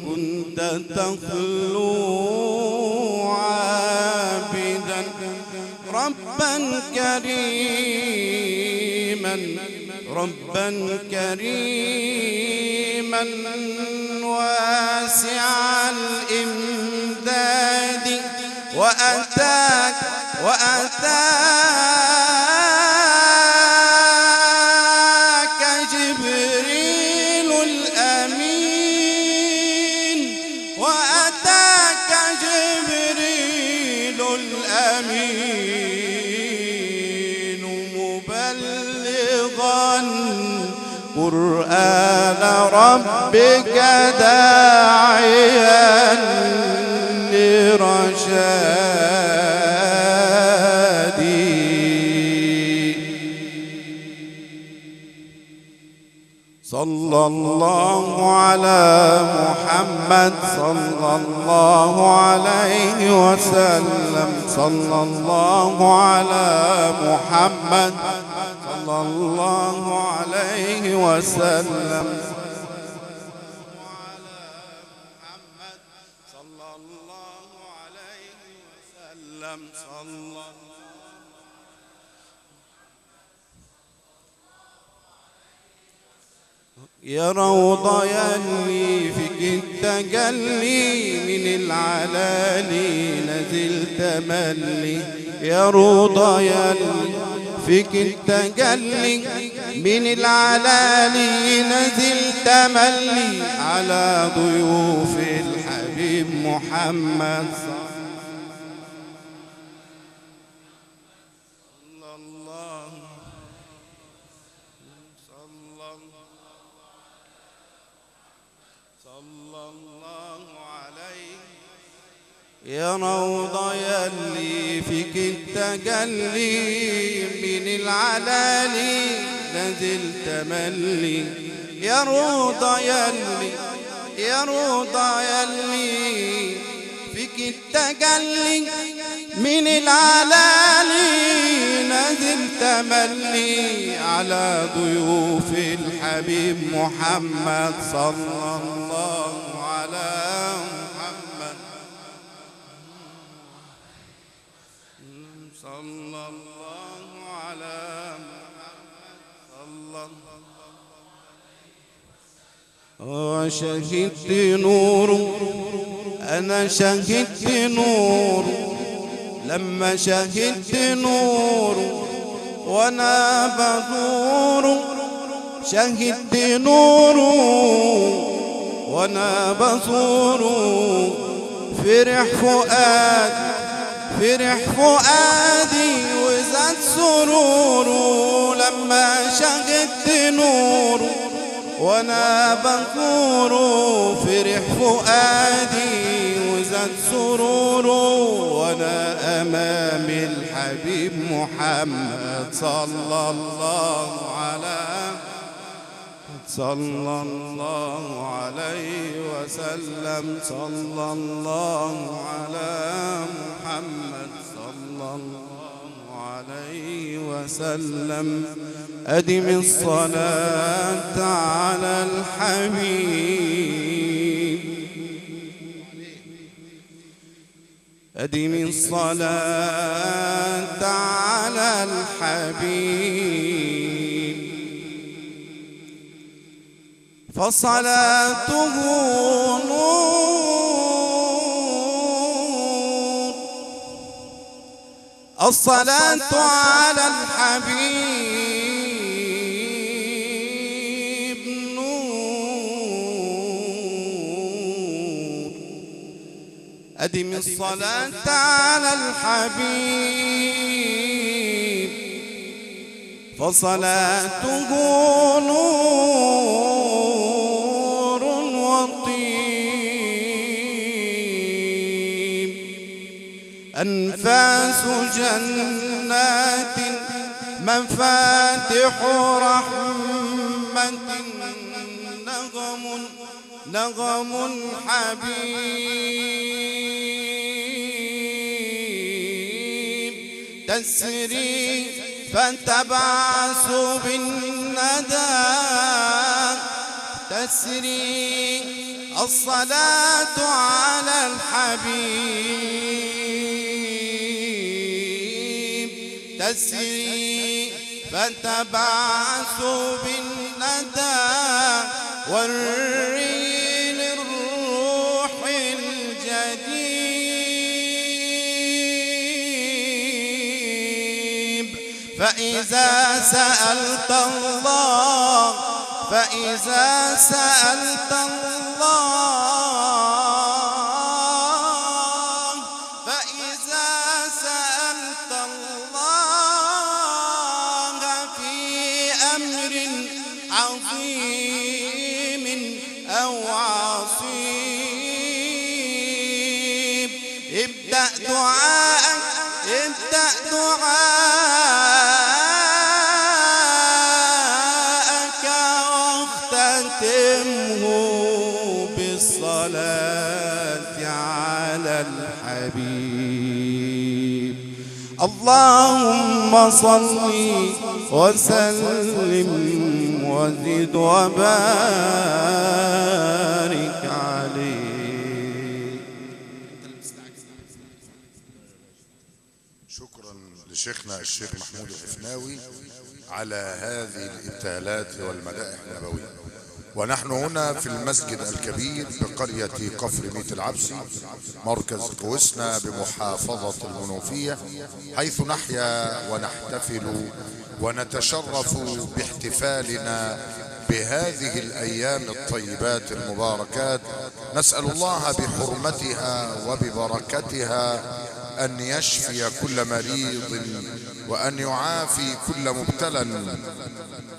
كنت تخلو عابدا ربا كريما ربا كريما واسع الإمداد وأتاك جبريل الأمين وأتاك جبريل الأمين مبلغا قرآن ربك داعيا لرشادي صلى الله على محمد صلى الله عليه وسلم صلى الله على محمد صلى الله عليه وسلم صلى الله عليه وسلم صلى يا روضة يلي فيك التجلي من العلالي نزل تملي يا روضة يلي فيك التجلي من العلالي نزل تملي على ضيوف الحبيب محمد صلى الله عليه يا روضة يلي فيك التجلي من العلالي نزل تملي يا روضة يلي يا روضة يلي فيك التجلي من العلالي نزل تملي على ضيوف الحبيب محمد صلى الله على محمد صلى الله على محمد وشهدت نور أنا شهدت نور لما شهدت نور وأنا بزور شهدت نور وأنا بزور فرح فؤادي وزاد سروره لما شهدت نور وانا بزور فرح فؤادي وزاد سروره وانا امام الحبيب محمد صلى الله عليه وسلم صلى الله على محمد صلى الله عليه وسلم أدم الصلاة على الحبيب أدم الصلاة على الحبيب فصلاته نور الصلاة على الحبيب نور أدم الصلاة على الحبيب فصلاته نور وطيب أنفاس جنات مفاتح رحمة نغم حبيب تسري فتبعث بالندى تسري الصلاة على الحبيب تسري فتبعث بالندى والريل الروح الجديد فإذا سألت الله فإذا سألت الله فإذا سألت الله في أمر عظيم أو عصيب ابدأ دعاءك واختتمه بالصلاة على الحبيب اللهم صل وسلم وزد وبارك عليه. شكرا لشيخنا الشيخ محمود الحفناوي على هذه الابتهالات والمدائح النبوية. ونحن هنا في المسجد الكبير بقرية كفر ميت العبسي مركز كوسنا بمحافظة المنوفية، حيث نحيا ونحتفل ونتشرف باحتفالنا بهذه الأيام الطيبات المباركات. نسأل الله بحرمتها وببركتها أن يشفي كل مريض وأن يعافي كل مبتلى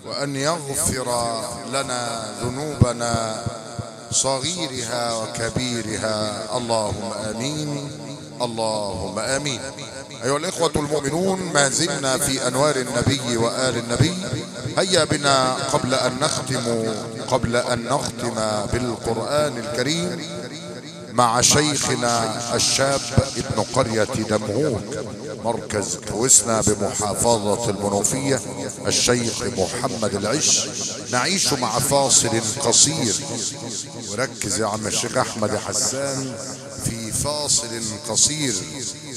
وأن يغفر لنا ذنوبنا صغيرها وكبيرها. اللهم آمين اللهم آمين. أيها الإخوة المؤمنون، ما زلنا في أنوار النبي وآل النبي. هيا بنا قبل أن نختم بالقرآن الكريم مع شيخنا الشاب ابن قرية دمهوك مركز كوسنا بمحافظة المنوفية الشيخ محمد العش، نعيش مع فاصل قصير. وركز يا عم الشيخ أحمد حسان في فاصل قصير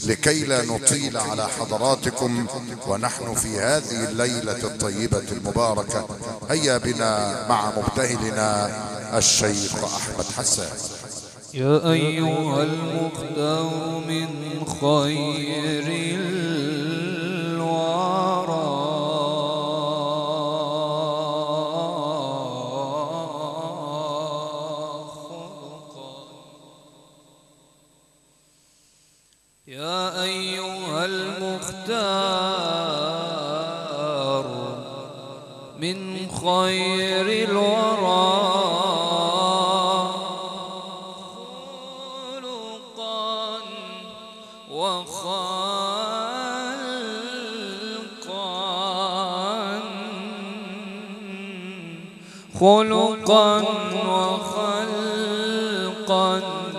لكي لا نطيل على حضراتكم ونحن في هذه الليلة الطيبة المباركة. هيا بنا مع مبتهلنا الشيخ أحمد حسان. يا أيها المختار من خير الورى خلقا، يا أيها المختار من خير الورى خلقا وخلقا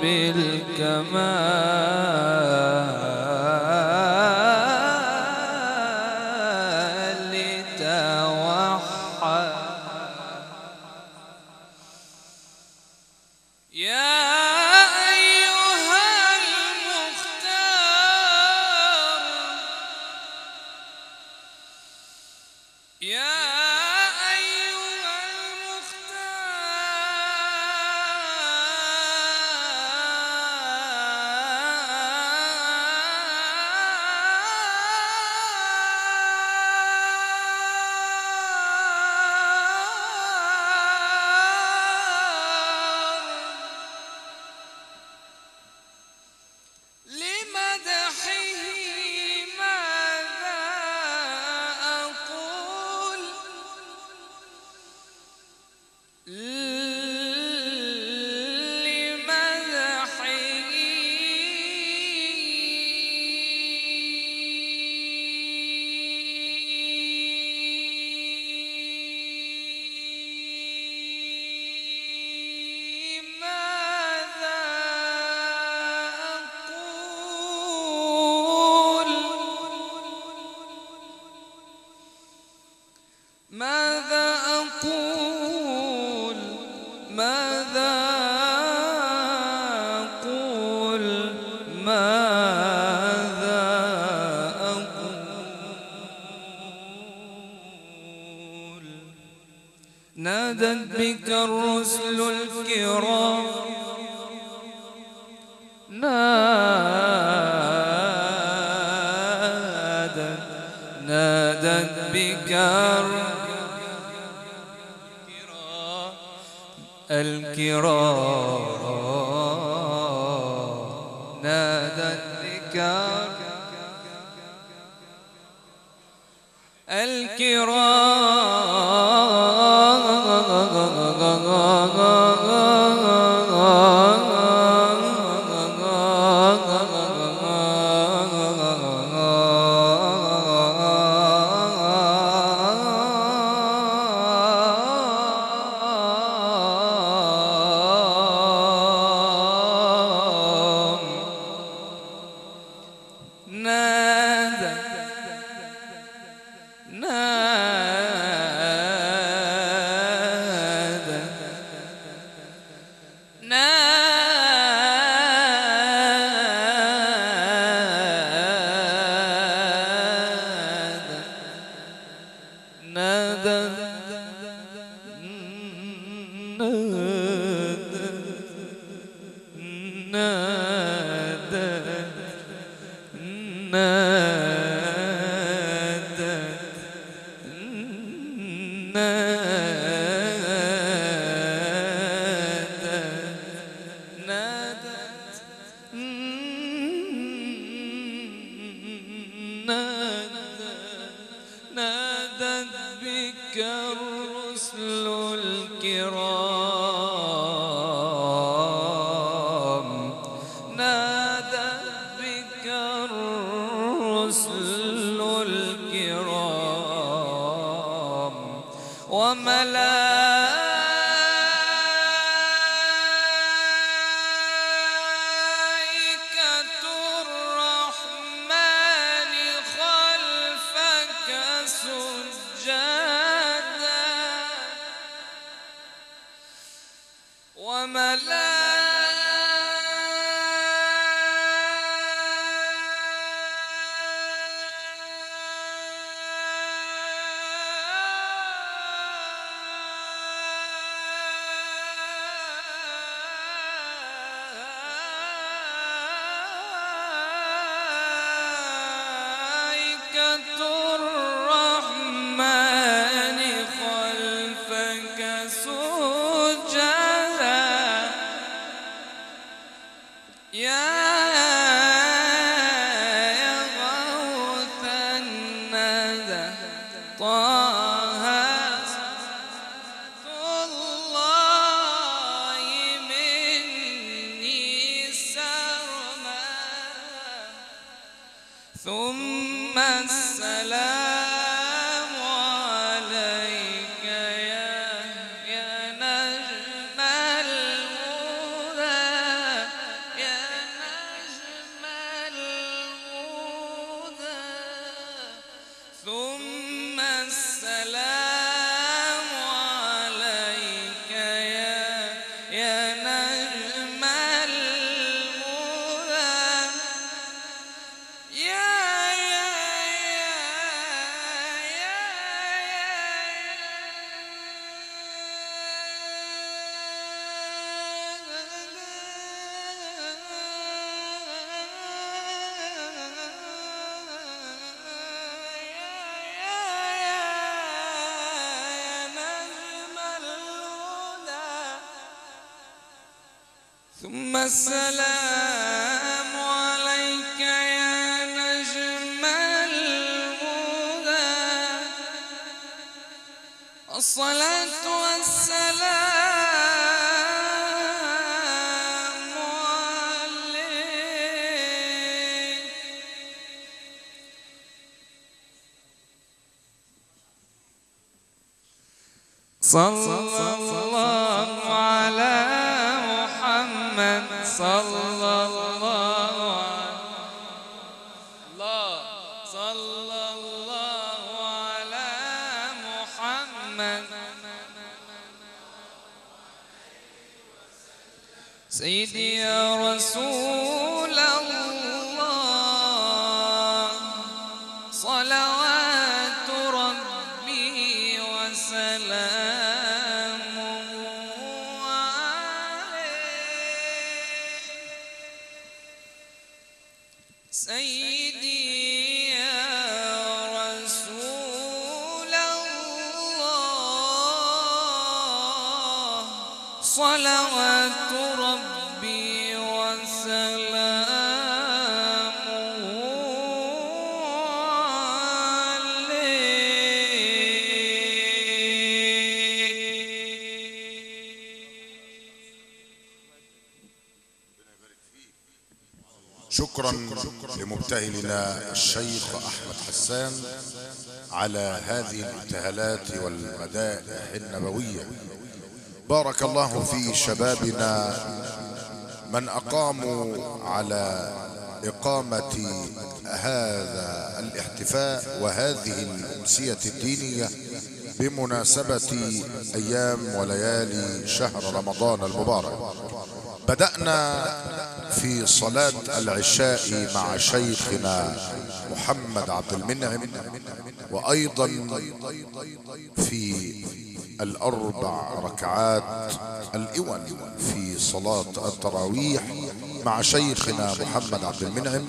بالكمال توحد. يا أيها المختار يا لمدحه ماذا أقول ماذا أقول ماذا أقول ماذا أقول نادت بك الرسل الكرام نادت بك الكرام نادت بك نادت بك الرسل الكرام نادت بك الرسل الكرام وملائكة الرحمن خلفك سجدا ملائكة الرحمن خلفك سجدا يا غوث الندى طه الله مني سرما ثم السلام عليك يا نجم الهدى يا نجم الهدى ثم السلام عليك يا نجم الهدى ثم السلام عليك يا نجم الهدى الصلاة والسلام عليك صلى الله على محمد صلى الله على محمد سيدي يا رسول الله صلوات ربي وسلامه عليه سيدي يا رسول الله صلوات ربي وسلامه شكرا لمبتهلنا الشيخ أحمد حسان على هذه الابتهالات والمدائح النبوية. بارك الله في شبابنا من أقاموا على إقامة هذا الاحتفاء وهذه الأمسية الدينية بمناسبة أيام وليالي شهر رمضان المبارك. بدأنا في صلاة العشاء مع شيخنا محمد عبد المنعم، وأيضا في الأربع ركعات الأول في صلاة التراويح مع شيخنا محمد عبد المنعم.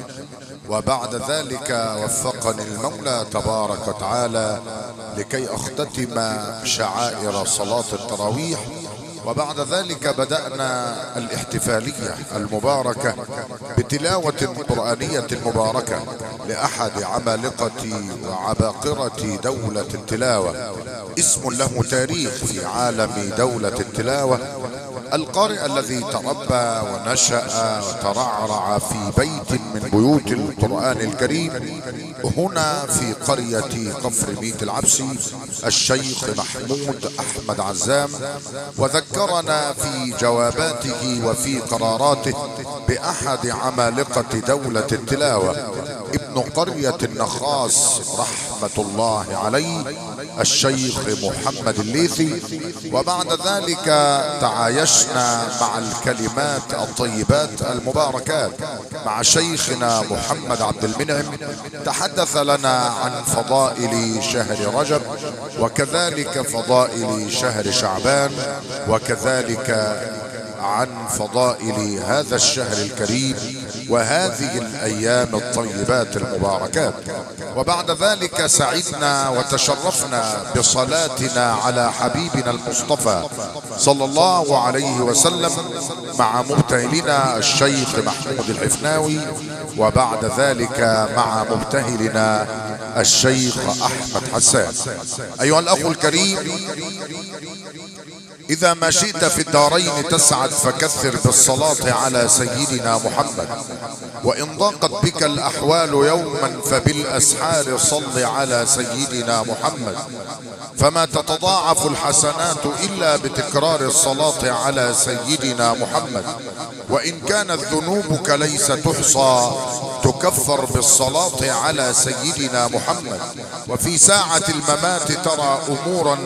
وبعد ذلك وفقني المولى تبارك وتعالى لكي أختتم شعائر صلاة التراويح. وبعد ذلك بدأنا الاحتفالية المباركة بتلاوة قرآنية مباركة لأحد عمالقة وعباقرة دولة التلاوة، اسم له تاريخ في عالم دولة التلاوة، القارئ الذي تربى ونشأ وترعرع في بيت من بيوت القرآن الكريم هنا في قرية كفر ميت العبسي، الشيخ محمود أحمد عزام. وذكرنا في جواباته وفي قراراته بأحد عمالقة دولة التلاوة ابن قرية النخاس رحمة الله عليه الشيخ محمد الليثي. وبعد ذلك تعايشنا مع الكلمات الطيبات المباركات مع شيخنا محمد عبد المنعم، تحدث لنا عن فضائل شهر رجب وكذلك فضائل شهر شعبان وكذلك عن فضائل هذا الشهر الكريم وهذه الأيام الطيبات المباركات. وبعد ذلك سعدنا وتشرفنا بصلاتنا على حبيبنا المصطفى صلى الله عليه وسلم مع مبتهلنا الشيخ محمود الحفناوي، وبعد ذلك مع مبتهلنا الشيخ أحمد حسان. أيها الأخ الكريم، إذا ما شئت في الدارين تسعد فكثر بالصلاة على سيدنا محمد، وإن ضاقت بك الأحوال يوما فبالأسحار صل على سيدنا محمد، فما تتضاعف الحسنات إلا بتكرار الصلاة على سيدنا محمد، وإن كانت ذنوبك ليس تحصى تكفر بالصلاة على سيدنا محمد. وفي ساعة الممات ترى أمورا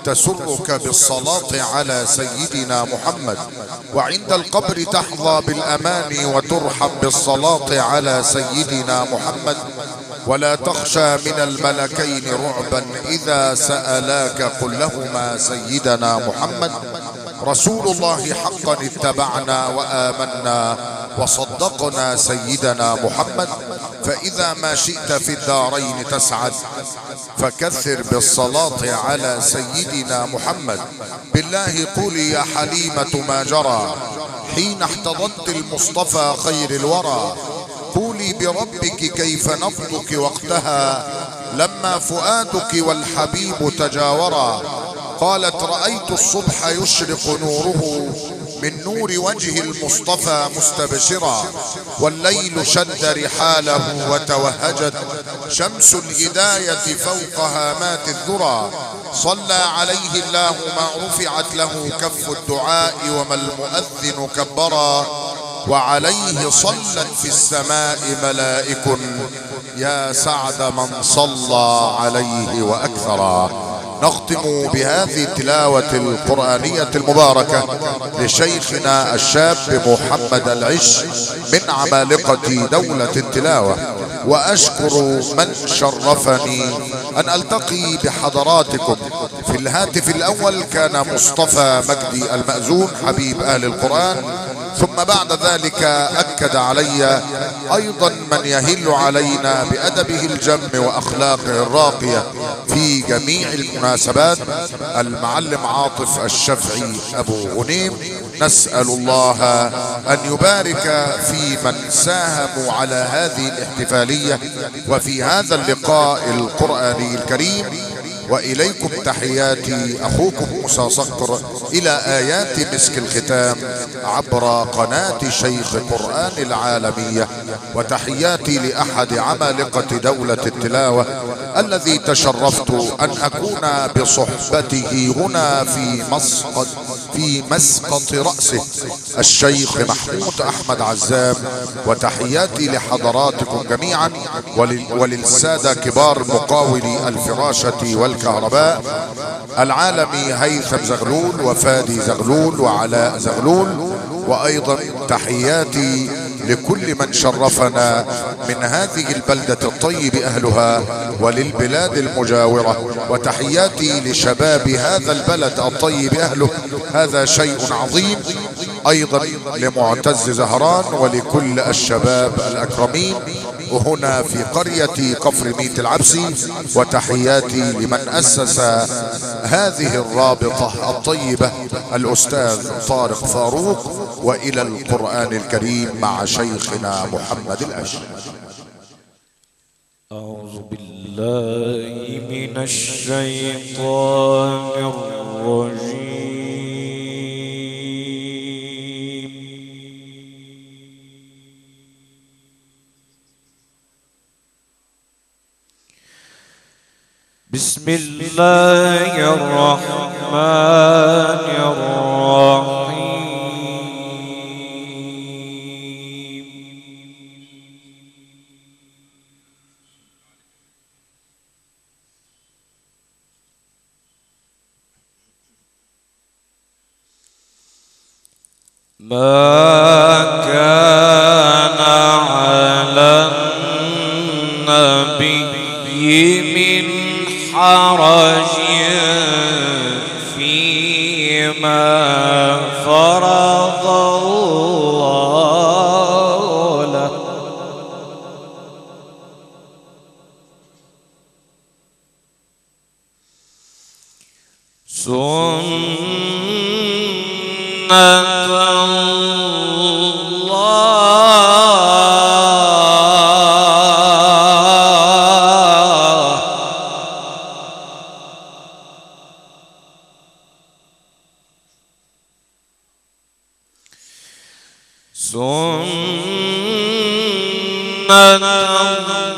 تسرك بالصلاة على سيدنا محمد، وعند القبر تحظى بالأمان وترحم بالصلاة على سيدنا محمد، ولا تخشى من الملكين رعبا إذا سألاك قل لهما سيدنا محمد. رسول الله حقا اتبعنا وآمنا وصدقنا سيدنا محمد. فإذا ما شئت في الدارين تسعد فكثر بالصلاة على سيدنا محمد. بالله قولي يا حليمة ما جرى حين احتضنت المصطفى خير الورى، قولي بربك كيف نبضك وقتها لما فؤادك والحبيب تجاورا. قالت رأيت الصبح يشرق نوره من نور وجه المصطفى مستبشرا، والليل شد رحاله وتوهجت شمس الهداية فوق هامات الذرى. صلى عليه الله ما رفعت له كف الدعاء وما المؤذن كبرا، وعليه صلت في السماء ملائك يا سعد من صلى عليه وأكثرا. نختم بهذه التلاوة القرآنية المباركة لشيخنا الشاب محمد العش من عمالقة دولة التلاوة. وأشكر من شرفني أن ألتقي بحضراتكم. في الهاتف الأول كان مصطفى مجدي المأذون حبيب أهل القرآن، ثم بعد ذلك أكد علي أيضا من يهل علينا بأدبه الجم وأخلاقه الراقية في جميع المناسبات، المعلم عاطف الشافعي أبو غنيم. نسأل الله أن يبارك في من ساهموا على هذه الاحتفالية وفي هذا اللقاء القرآني الكريم. وإليكم تحياتي أخوكم موسى صقر إلى آيات مسك الختام عبر قناة شيخ قرآن العالمية. وتحياتي لأحد عمالقة دولة التلاوة الذي تشرفت أن أكون بصحبته هنا في مسقط رأسه، الشيخ محمود أحمد عزام. وتحياتي لحضراتكم جميعا وللسادة كبار مقاولي الفراشة والكهرباء العالمي هيثم زغلول وفادي زغلول وعلاء زغلول. وأيضا تحياتي لكل من شرفنا من هذه البلدة الطيب أهلها وللبلاد المجاورة. وتحياتي لشباب هذا البلد الطيب أهله، هذا شيء عظيم. أيضا لمعتز زهران ولكل الشباب الأكرمين وهنا في قرية كفر ميت العبسي. وتحياتي لمن أسس هذه الرابطة الطيبة الأستاذ طارق فاروق. وإلى القرآن الكريم مع شيخنا محمد العش. أعوذ بالله من الشيطان الرجيم. بسم الله الرحمن الرحيم. ما كان على النبي من حرج فيما فرض الله له، سنة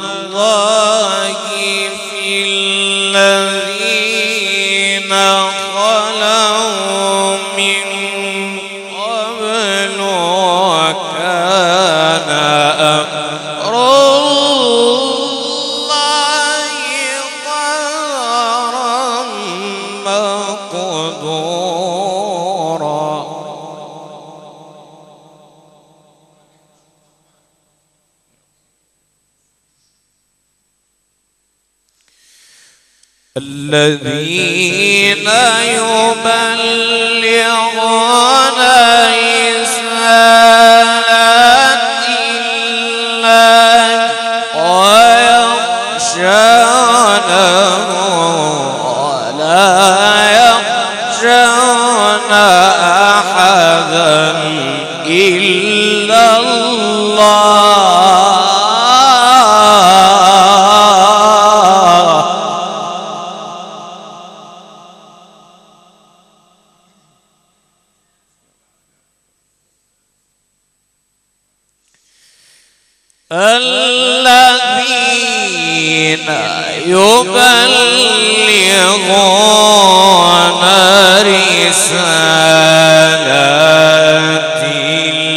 الله في الذين خلوا من قبل، وكان أمر الله قدرا مقدورا. الذين يبلغون رسالات الله ويخشونه ولا يخشون أحدا إلا الله. الذين يبلغون رسالات الله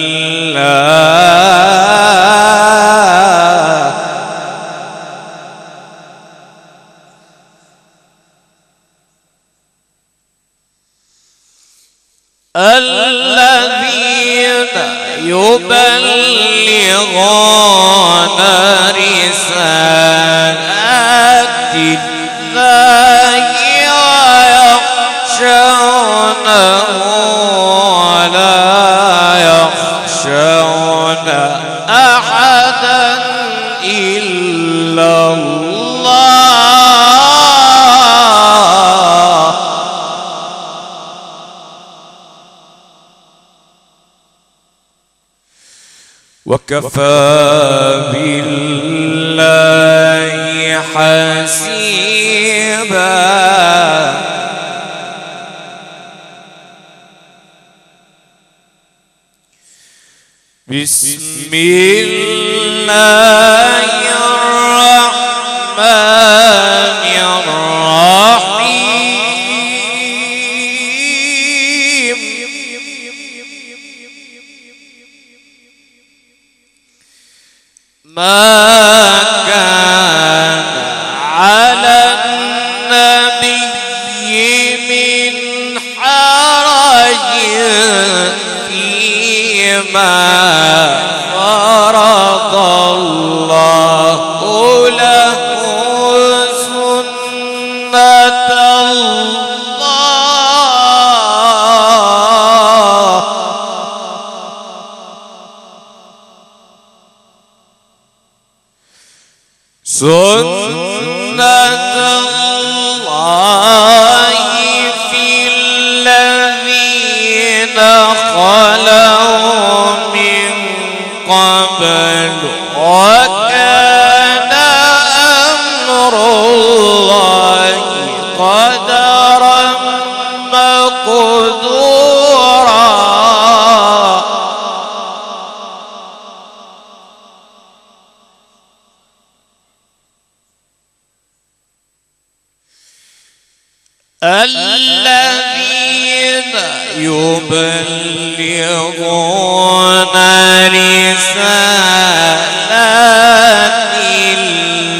الذين يبلغون رسالات الله ويخشونه ولا يخشون أحدا إلا الله وكفى بالله حسيبا بسم الله الرحمن الرحيم ما كان على النبي من حرج فيما فرض الله له سنة الله سنة الله في الذين خلوا من قبل وكان أمر الله قدرا مقدورا الذين يبلغون رسالات الله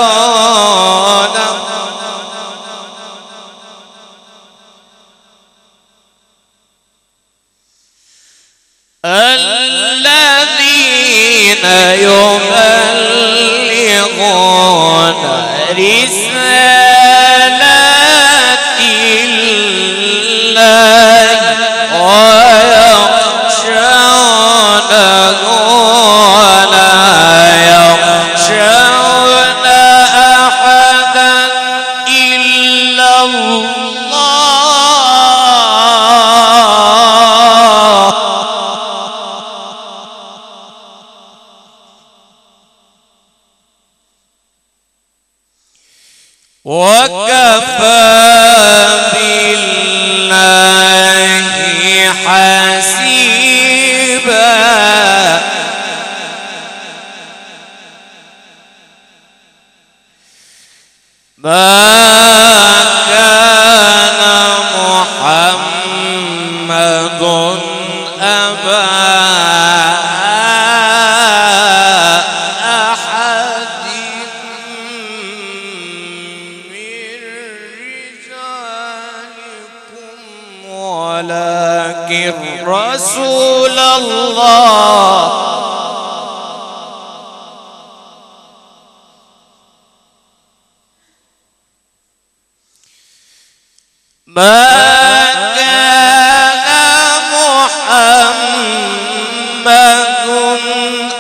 ويخشونه الذين يبلغون رسالات الله ويخشونه ولا يخشون أحدا إلا الله وكفى بالله حسيبا ما كان محمد أبا أحد من رجالكم ولكن رسول الله ما كان محمد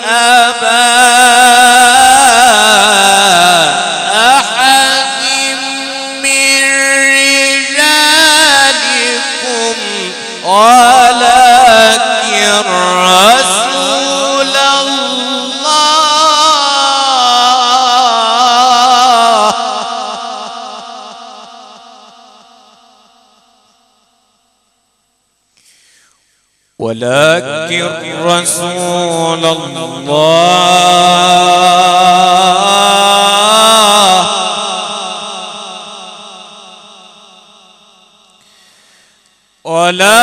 أبا أحد من رجالكم ولكن رسول الله ولكن رسول الله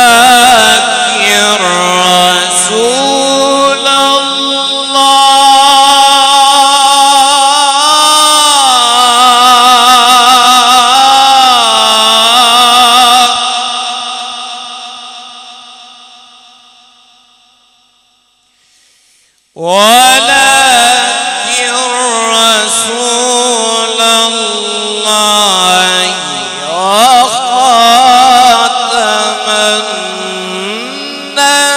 ولكن رسول الله ولكن رسول الله وخاتم النبيين.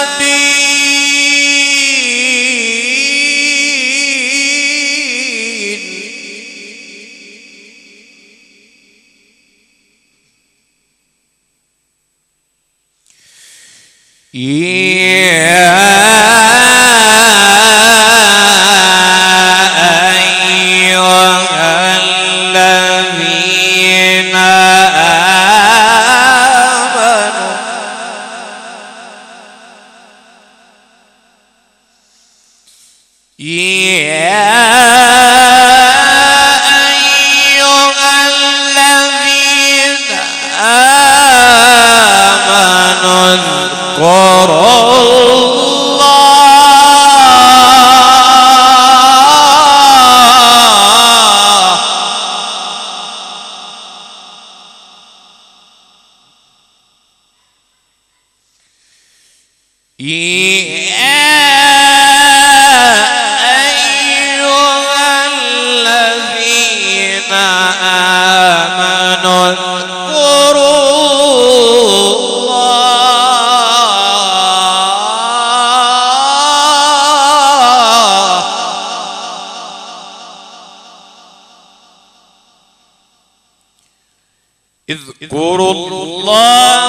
اذكروا الله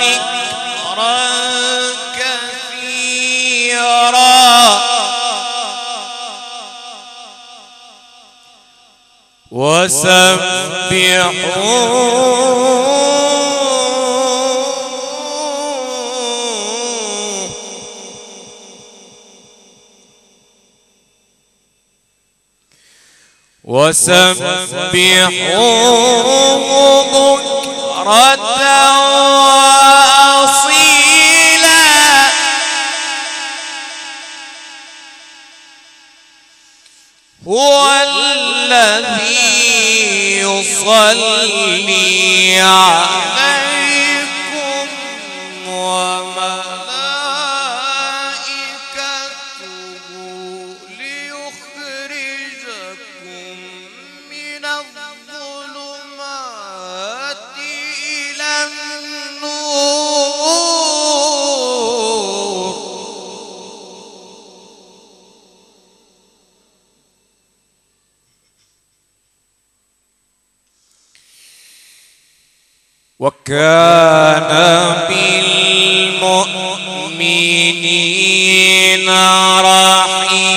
ذكرا كثيرا وسبحوه بكرة وأصيلا. هو الذي يصلي عليكم وملائكته ليخرجكم من الظلمات إلى النور. وكان بالمؤمنين رحيما.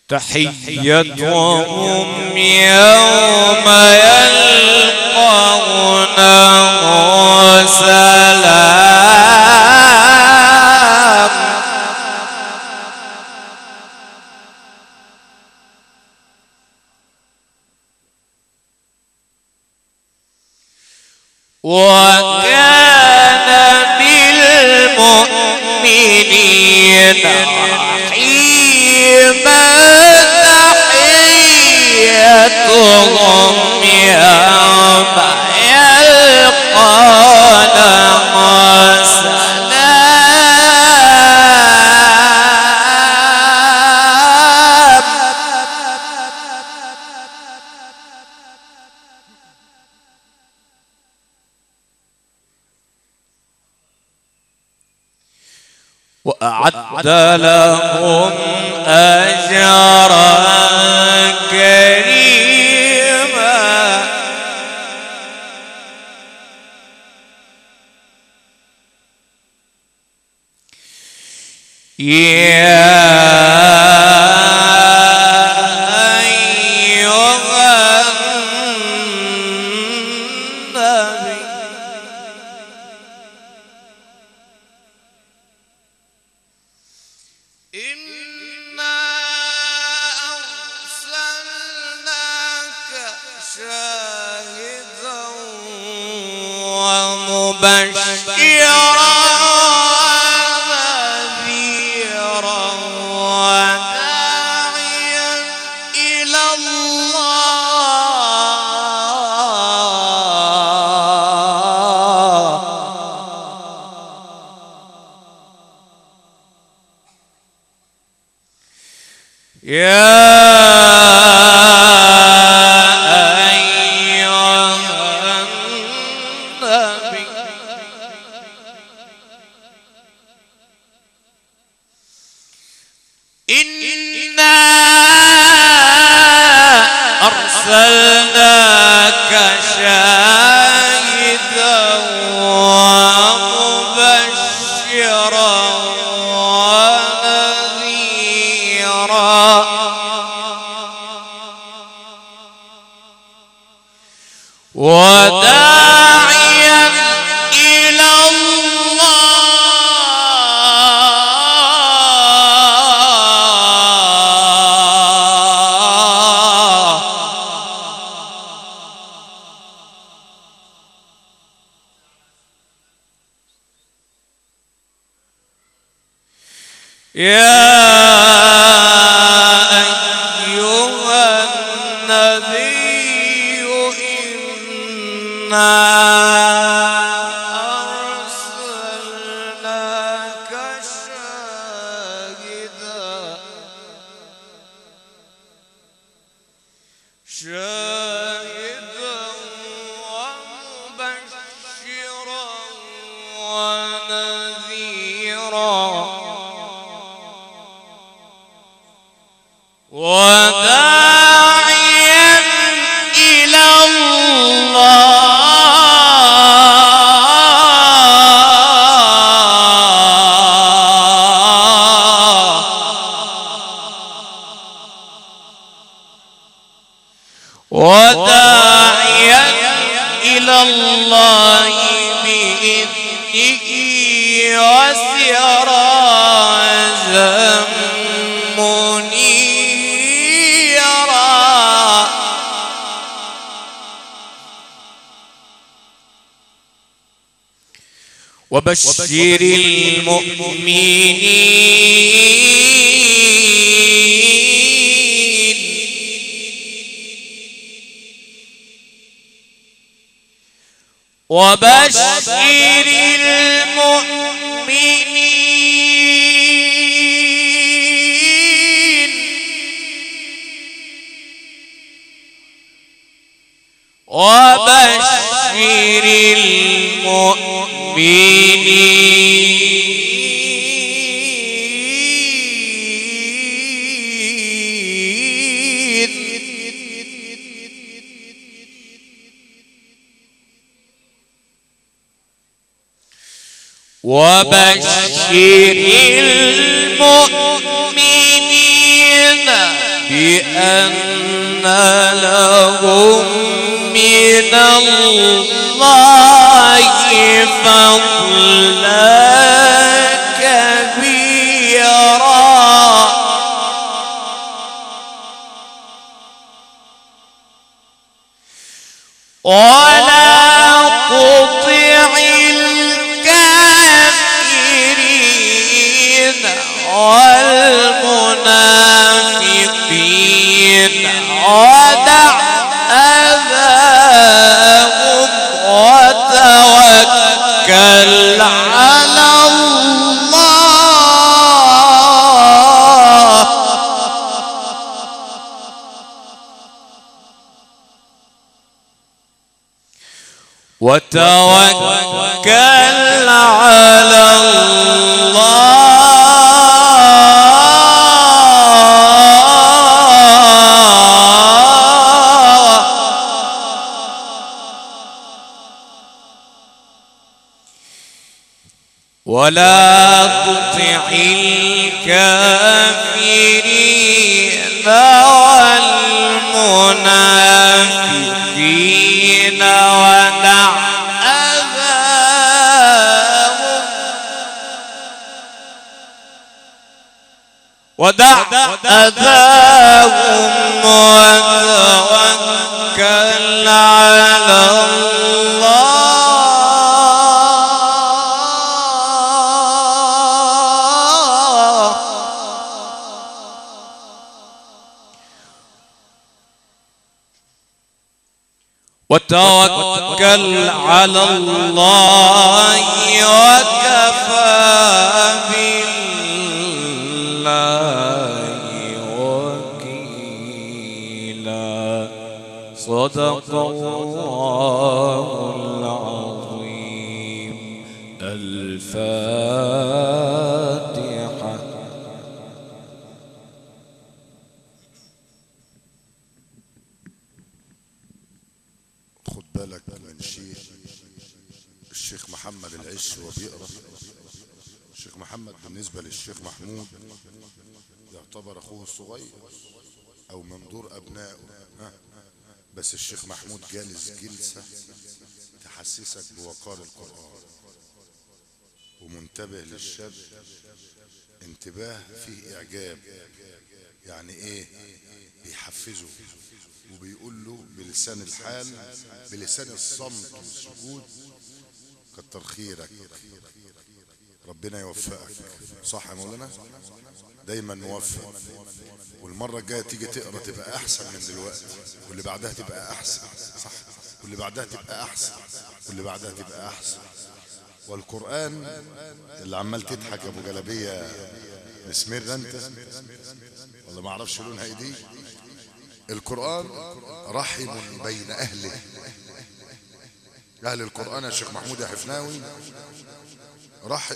تحيتهم يوم يلقونه سلام. وكان بالمؤمنين رحيما. تحيتهم يوم يلقونه سلام. وأعد لهم أجرا كريما. يا أيها النبي إنا أرسلناك شاهدا ومبشرا ونذيرا وداعيا إلى الله يا أيها النبي إنا أرسلناك شاهدا ومبشرا ونذيرا وداعيا إلى الله يا أيها النبي إنا أرسلناك شاهدا ومبشرا ونذيرا وداعيا إلى الله وداعيا إلى الله بإذنه وسراجا منيرا وبشر المؤمنين وبشر المؤمنين وبشر المؤمنين بأن لهم من الله فضلا كبيرا ولا تطع الكافرين والمنافقين ودع أذاهم وتوكل على الله وتوكل على الله ولا تطع الكافرين والمنافقين ودع أذاهم وتوكل على الله وتوكل على الله وكفى بالله وكيلا صدق الله العظيم. الفاتحة. خد بالك من شيء، الشيخ محمد العش وبيقرأ، الشيخ محمد بالنسبة للشيخ محمود يعتبر أخوه الصغير أو من دور أبنائه، بس الشيخ محمود جالس جلسة تحسسك بوقار القرآن ومنتبه للشاب انتباه فيه إعجاب. يعني إيه؟ بيحفزه وبيقول له بلسان الحال، بلسان الصمت والسكوت: كتر خيرك، ربنا يوفقك. صح يا مولانا؟ دايما موفق، والمرة الجاية تيجي تقرأ تبقى أحسن من دلوقتي، واللي بعدها تبقى أحسن. صح، واللي بعدها تبقى أحسن، واللي بعدها تبقى أحسن. والقرآن اللي عمال تضحك يا أبو جلبية مسمر أنت والله ما أعرفش لونها إيه دي. القرآن رحم بين أهله. أهل القرآن يا شيخ محمود يا حفناوي،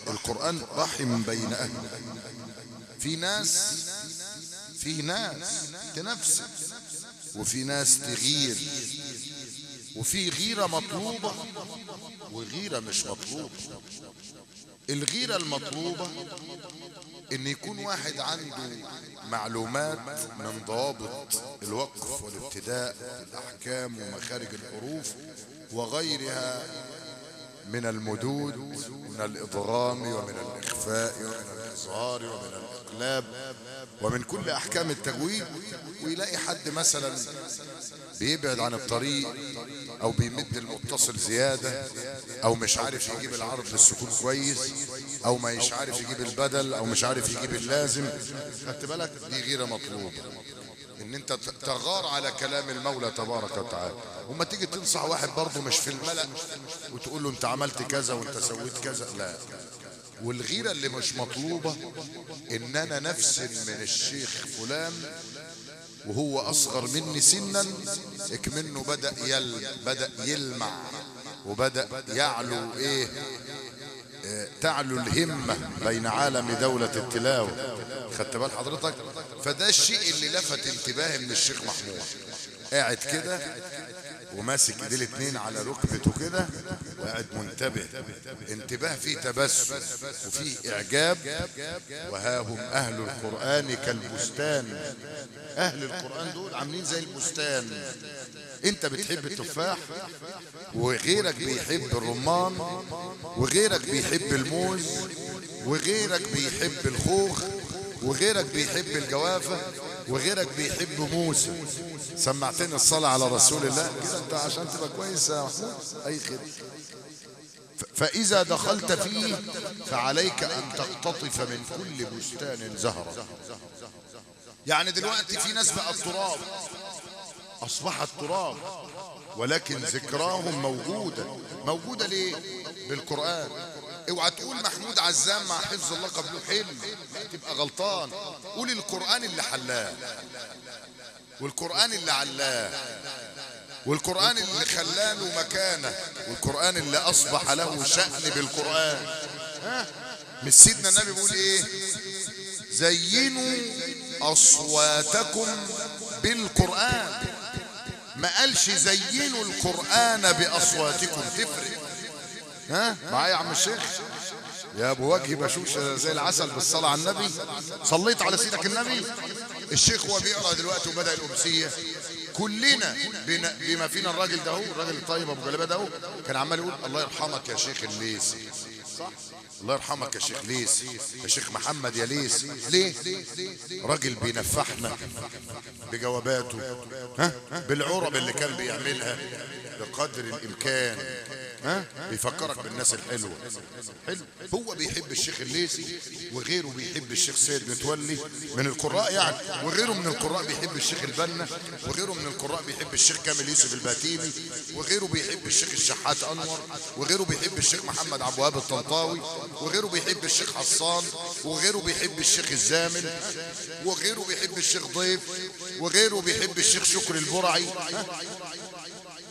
القرآن رحم بين أهله. في ناس تنفسك، وفي ناس تغير، وفي غيرة مطلوبة وغيرة مش مطلوبة. الغيرة المطلوبة ان يكون واحد عنده معلومات من ضوابط الوقف والابتداء والأحكام ومخارج الحروف وغيرها من المدود ومن الإضغام ومن الإخفاء ومن الإظهار ومن الإقلاب ومن كل أحكام التجويد. ويلاقي حد مثلا بيبعد عن الطريق أو بيمد المتصل زيادة، أو مش عارف يجيب العرض للسكون كويس، أو مش عارف يجيب البدل، أو مش عارف يجيب اللازم. خدت بالك؟ دي غيرة مطلوبة، ان انت تغار على كلام المولى تبارك وتعالى. وما تيجي تنصح واحد برضه مش في الملأ وتقول له انت عملت كذا وانت سويت كذا، لا. والغيرة اللي مش مطلوبة ان انا نفس من الشيخ فلان وهو اصغر مني سنا، اكمنه بدأ يلمع وبدأ يعلو تعلو الهمة بين عالم دولة التلاوة. خدت بال حضرتك؟ فده الشيء اللي لفت انتباهي من الشيخ محمود، قاعد كده وماسك ايديه الاتنين على ركبته كده وقاعد منتبه، انتباه فيه تبسم وفيه اعجاب. وها هم اهل القرآن كالبستان. اهل القرآن دول عاملين زي البستان. انت بتحب التفاح وغيرك بيحب الرمان وغيرك بيحب الموز وغيرك بيحب الخوخ وغيرك بيحب الجوافة وغيرك بيحب موسى. سمعتني الصلاة على رسول الله كده انت عشان تبقى كويس يا محمود. اي خير. فإذا دخلت فيه فعليك أن تقتطف من كل بستان زهرة. يعني دلوقتي في ناس بقى التراب أصبحت تراب، ولكن ذكراهم موجودة ليه؟ بالقرآن. اوعى تقول محمود عزام مع حفظ الله قبله حلم، تبقى غلطان. قول القرآن اللي حلاه، والقرآن اللي علاه، والقرآن اللي خلاه له مكانه، والقرآن اللي أصبح له شأن بالقرآن. مش سيدنا النبي بيقول ايه؟ زينوا أصواتكم بالقرآن، ما قالش زينوا القرآن بأصواتكم. تفرق. معايا يا عم الشيخ؟ يا ابو وجهي بشوش زي العسل بالصلاة على النبي. صليت على سيدك النبي. الشيخ هو بيقرأ دلوقتي وبدأ الأمسية، كلنا بما فينا الراجل ده، الراجل الطيب ابو جلبه ده كان عمال يقول الله يرحمك يا شيخ الليثي. صح؟ الله يرحمك يا شيخ ليثي، يا شيخ محمد يا ليثي. ليه؟ راجل بينفحنا بجواباته، بالعرب اللي كان بيعملها بقدر الامكان، بيفكرك بالناس الحلوه. حلو. هو بيحب الشيخ الليثي وغيره بيحب الشيخ سيد متولي من القراء يعني، وغيره من القراء بيحب الشيخ البنا، وغيره من القراء بيحب الشيخ كامل يوسف الباتيمي، وغيره بيحب الشيخ الشحات انور، وغيره بيحب الشيخ محمد عبد الوهاب الطنطاوي، وغيره بيحب الشيخ حصان، وغيره بيحب الشيخ الزامل، وغيره بيحب الشيخ ضيف، وغيره بيحب الشيخ شكري البرعي.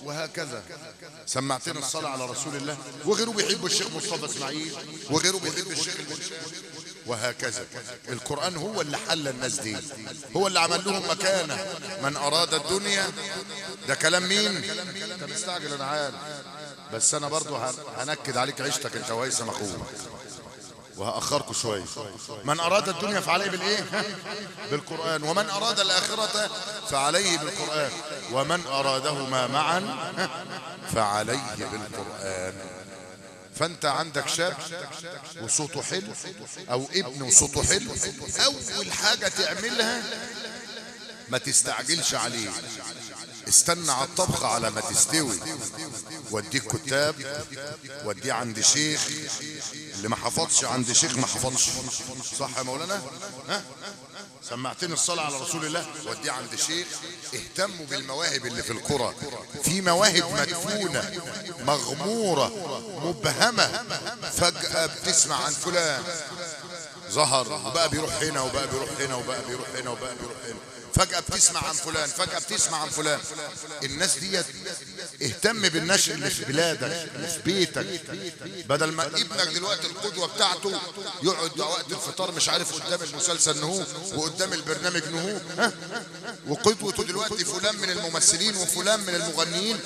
وهكذا. سمعتنا الصلاة على رسول الله، وغيره بيحب الشيخ مصطفى اسماعيل، وغيره بيحب الشيخ المنشاوي، وهكذا. القرآن هو اللي حل الناس دي، هو اللي عمل لهم مكانة. من أراد الدنيا، ده كلام مين؟ انت مستعجل انا عارف، بس انا برضو هنكد عليك عيشتك انت وهيثم اخوك، وهأخركم شوية. من أراد الدنيا فعليه بالإيه؟ بالقرآن. ومن أراد الآخرة فعليه بالقرآن. ومن أرادهما معا فعليه بالقرآن. فأنت عندك شاب وصوته حلو، أو ابن وصوته حلو، أول حاجة تعملها ما تستعجلش عليه، استنى على الطبخة على ما تستوي، وديك كتاب، وديه عند شيخ. اللي ما حفظش عند شيخ ما حفظش، صح يا مولانا؟ ها؟ سمعتني الصلاة على رسول الله. وديه عند شيخ. اهتموا بالمواهب اللي في القرى، في مواهب مدفونة مغمورة مبهمة، فجأة بتسمع عن فلان ظهر وبقى بيروح هنا وبقى بيروح هنا وبقى بيروح هنا وبقى بيروح هنا، فجأة بتسمع عن فلان، فجأة بتسمع عن فلان. الناس دي اهتم بالنشر اللي في بلادك اللي في بيتك، بدل ما ابنك دلوقتي القدوة بتاعته يقعد وقت الفطار مش عارف قدام المسلسل نهو وقدام البرنامج نهو، ها، وقدوته دلوقتي فلان من الممثلين وفلان من المغنيين.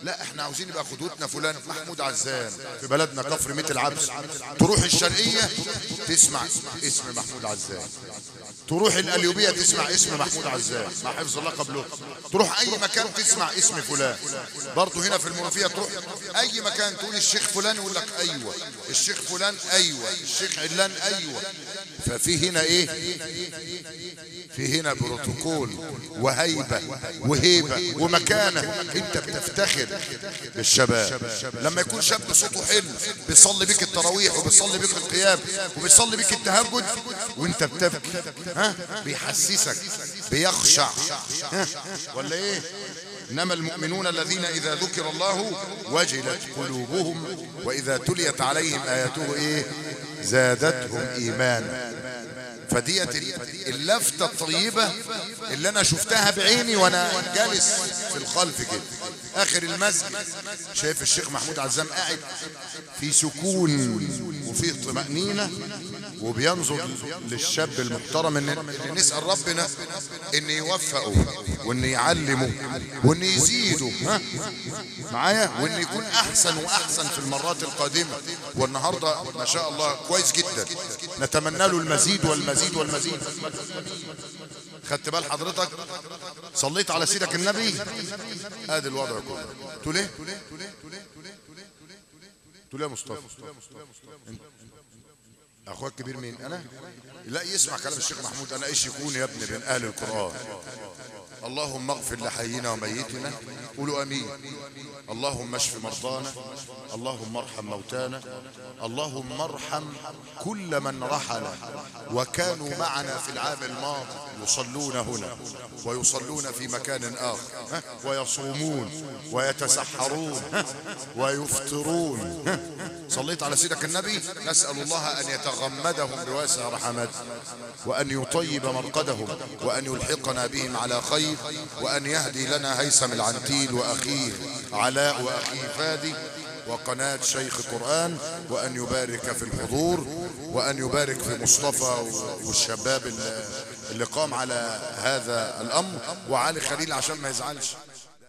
لا، احنا عاوزين يبقى قدوتنا فلان محمود عزام في بلدنا كفر ميت العبس. تروح الشرقية تسمع اسم محمود عزام، تروح القليوبية تسمع اسم محمود عزام مع حفظ الله قبله، تروح اي مكان تسمع اسم فلان. برضه هنا في المنوفية تروح اي مكان تقول الشيخ فلان يقول لك ايوه، الشيخ فلان ايوه، الشيخ علان ايوه. ففي هنا ايه؟ في هنا بروتوكول وهيبة وهيبة ومكانة. انت بتفتخر بالشباب لما يكون شاب صوته حلو بيصلي بيك التراويح وبيصلي بيك القيام وبيصلي بيك التهجد وانت بتبكي، ها، بيحسسك بيخشع، ها، ولا ايه؟ انما المؤمنون الذين اذا ذكر الله وجلت قلوبهم واذا تليت عليهم اياته ايه؟ زادتهم ايمانا. فديت اللفتة الطيبة اللي انا شفتها بعيني وانا جالس في الخلف كده اخر المسجد، شايف الشيخ محمود عزام قاعد في سكون وفي طمأنينة وبينظر للشاب المحترم. ان نسأل ربنا ان يوفقه وان يعلمه وان يزيده، ها، معايا، وان يكون احسن واحسن في المرات القادمة. والنهاردة ما شاء الله كويس جدا، نتمنى له المزيد والمزيد والمزيد. خدت بال حضرتك؟ صليت على سيدك النبي؟ ادي الوضع كله. تقول ايه؟ تقول يا مصطفى اخوك كبير مين؟ انا؟ لا، يسمع كلام الشيخ محمود. انا ايش يكون يا ابني بين اهل القرآن؟ اللهم اغفر لحينا وميتنا، قولوا امين. اللهم اشف مرضانا، اللهم ارحم موتانا، اللهم ارحم كل من رحل وكانوا معنا في العام الماضي يصلون هنا ويصلون في مكان اخر، ويصومون ويتسحرون ويفطرون. صليت على سيدك النبي. نسأل الله ان يتغمدهم بواسع رحمته وان يطيب مرقدهم وان يلحقنا بهم على خير وان يهدي لنا هيثم العنتيل واخيه علاء واخيه فادي وقناة شيخ قرآن، وأن يبارك في الحضور وأن يبارك في مصطفى والشباب اللي قام على هذا الأمر، وعلي خليل عشان ما يزعلش.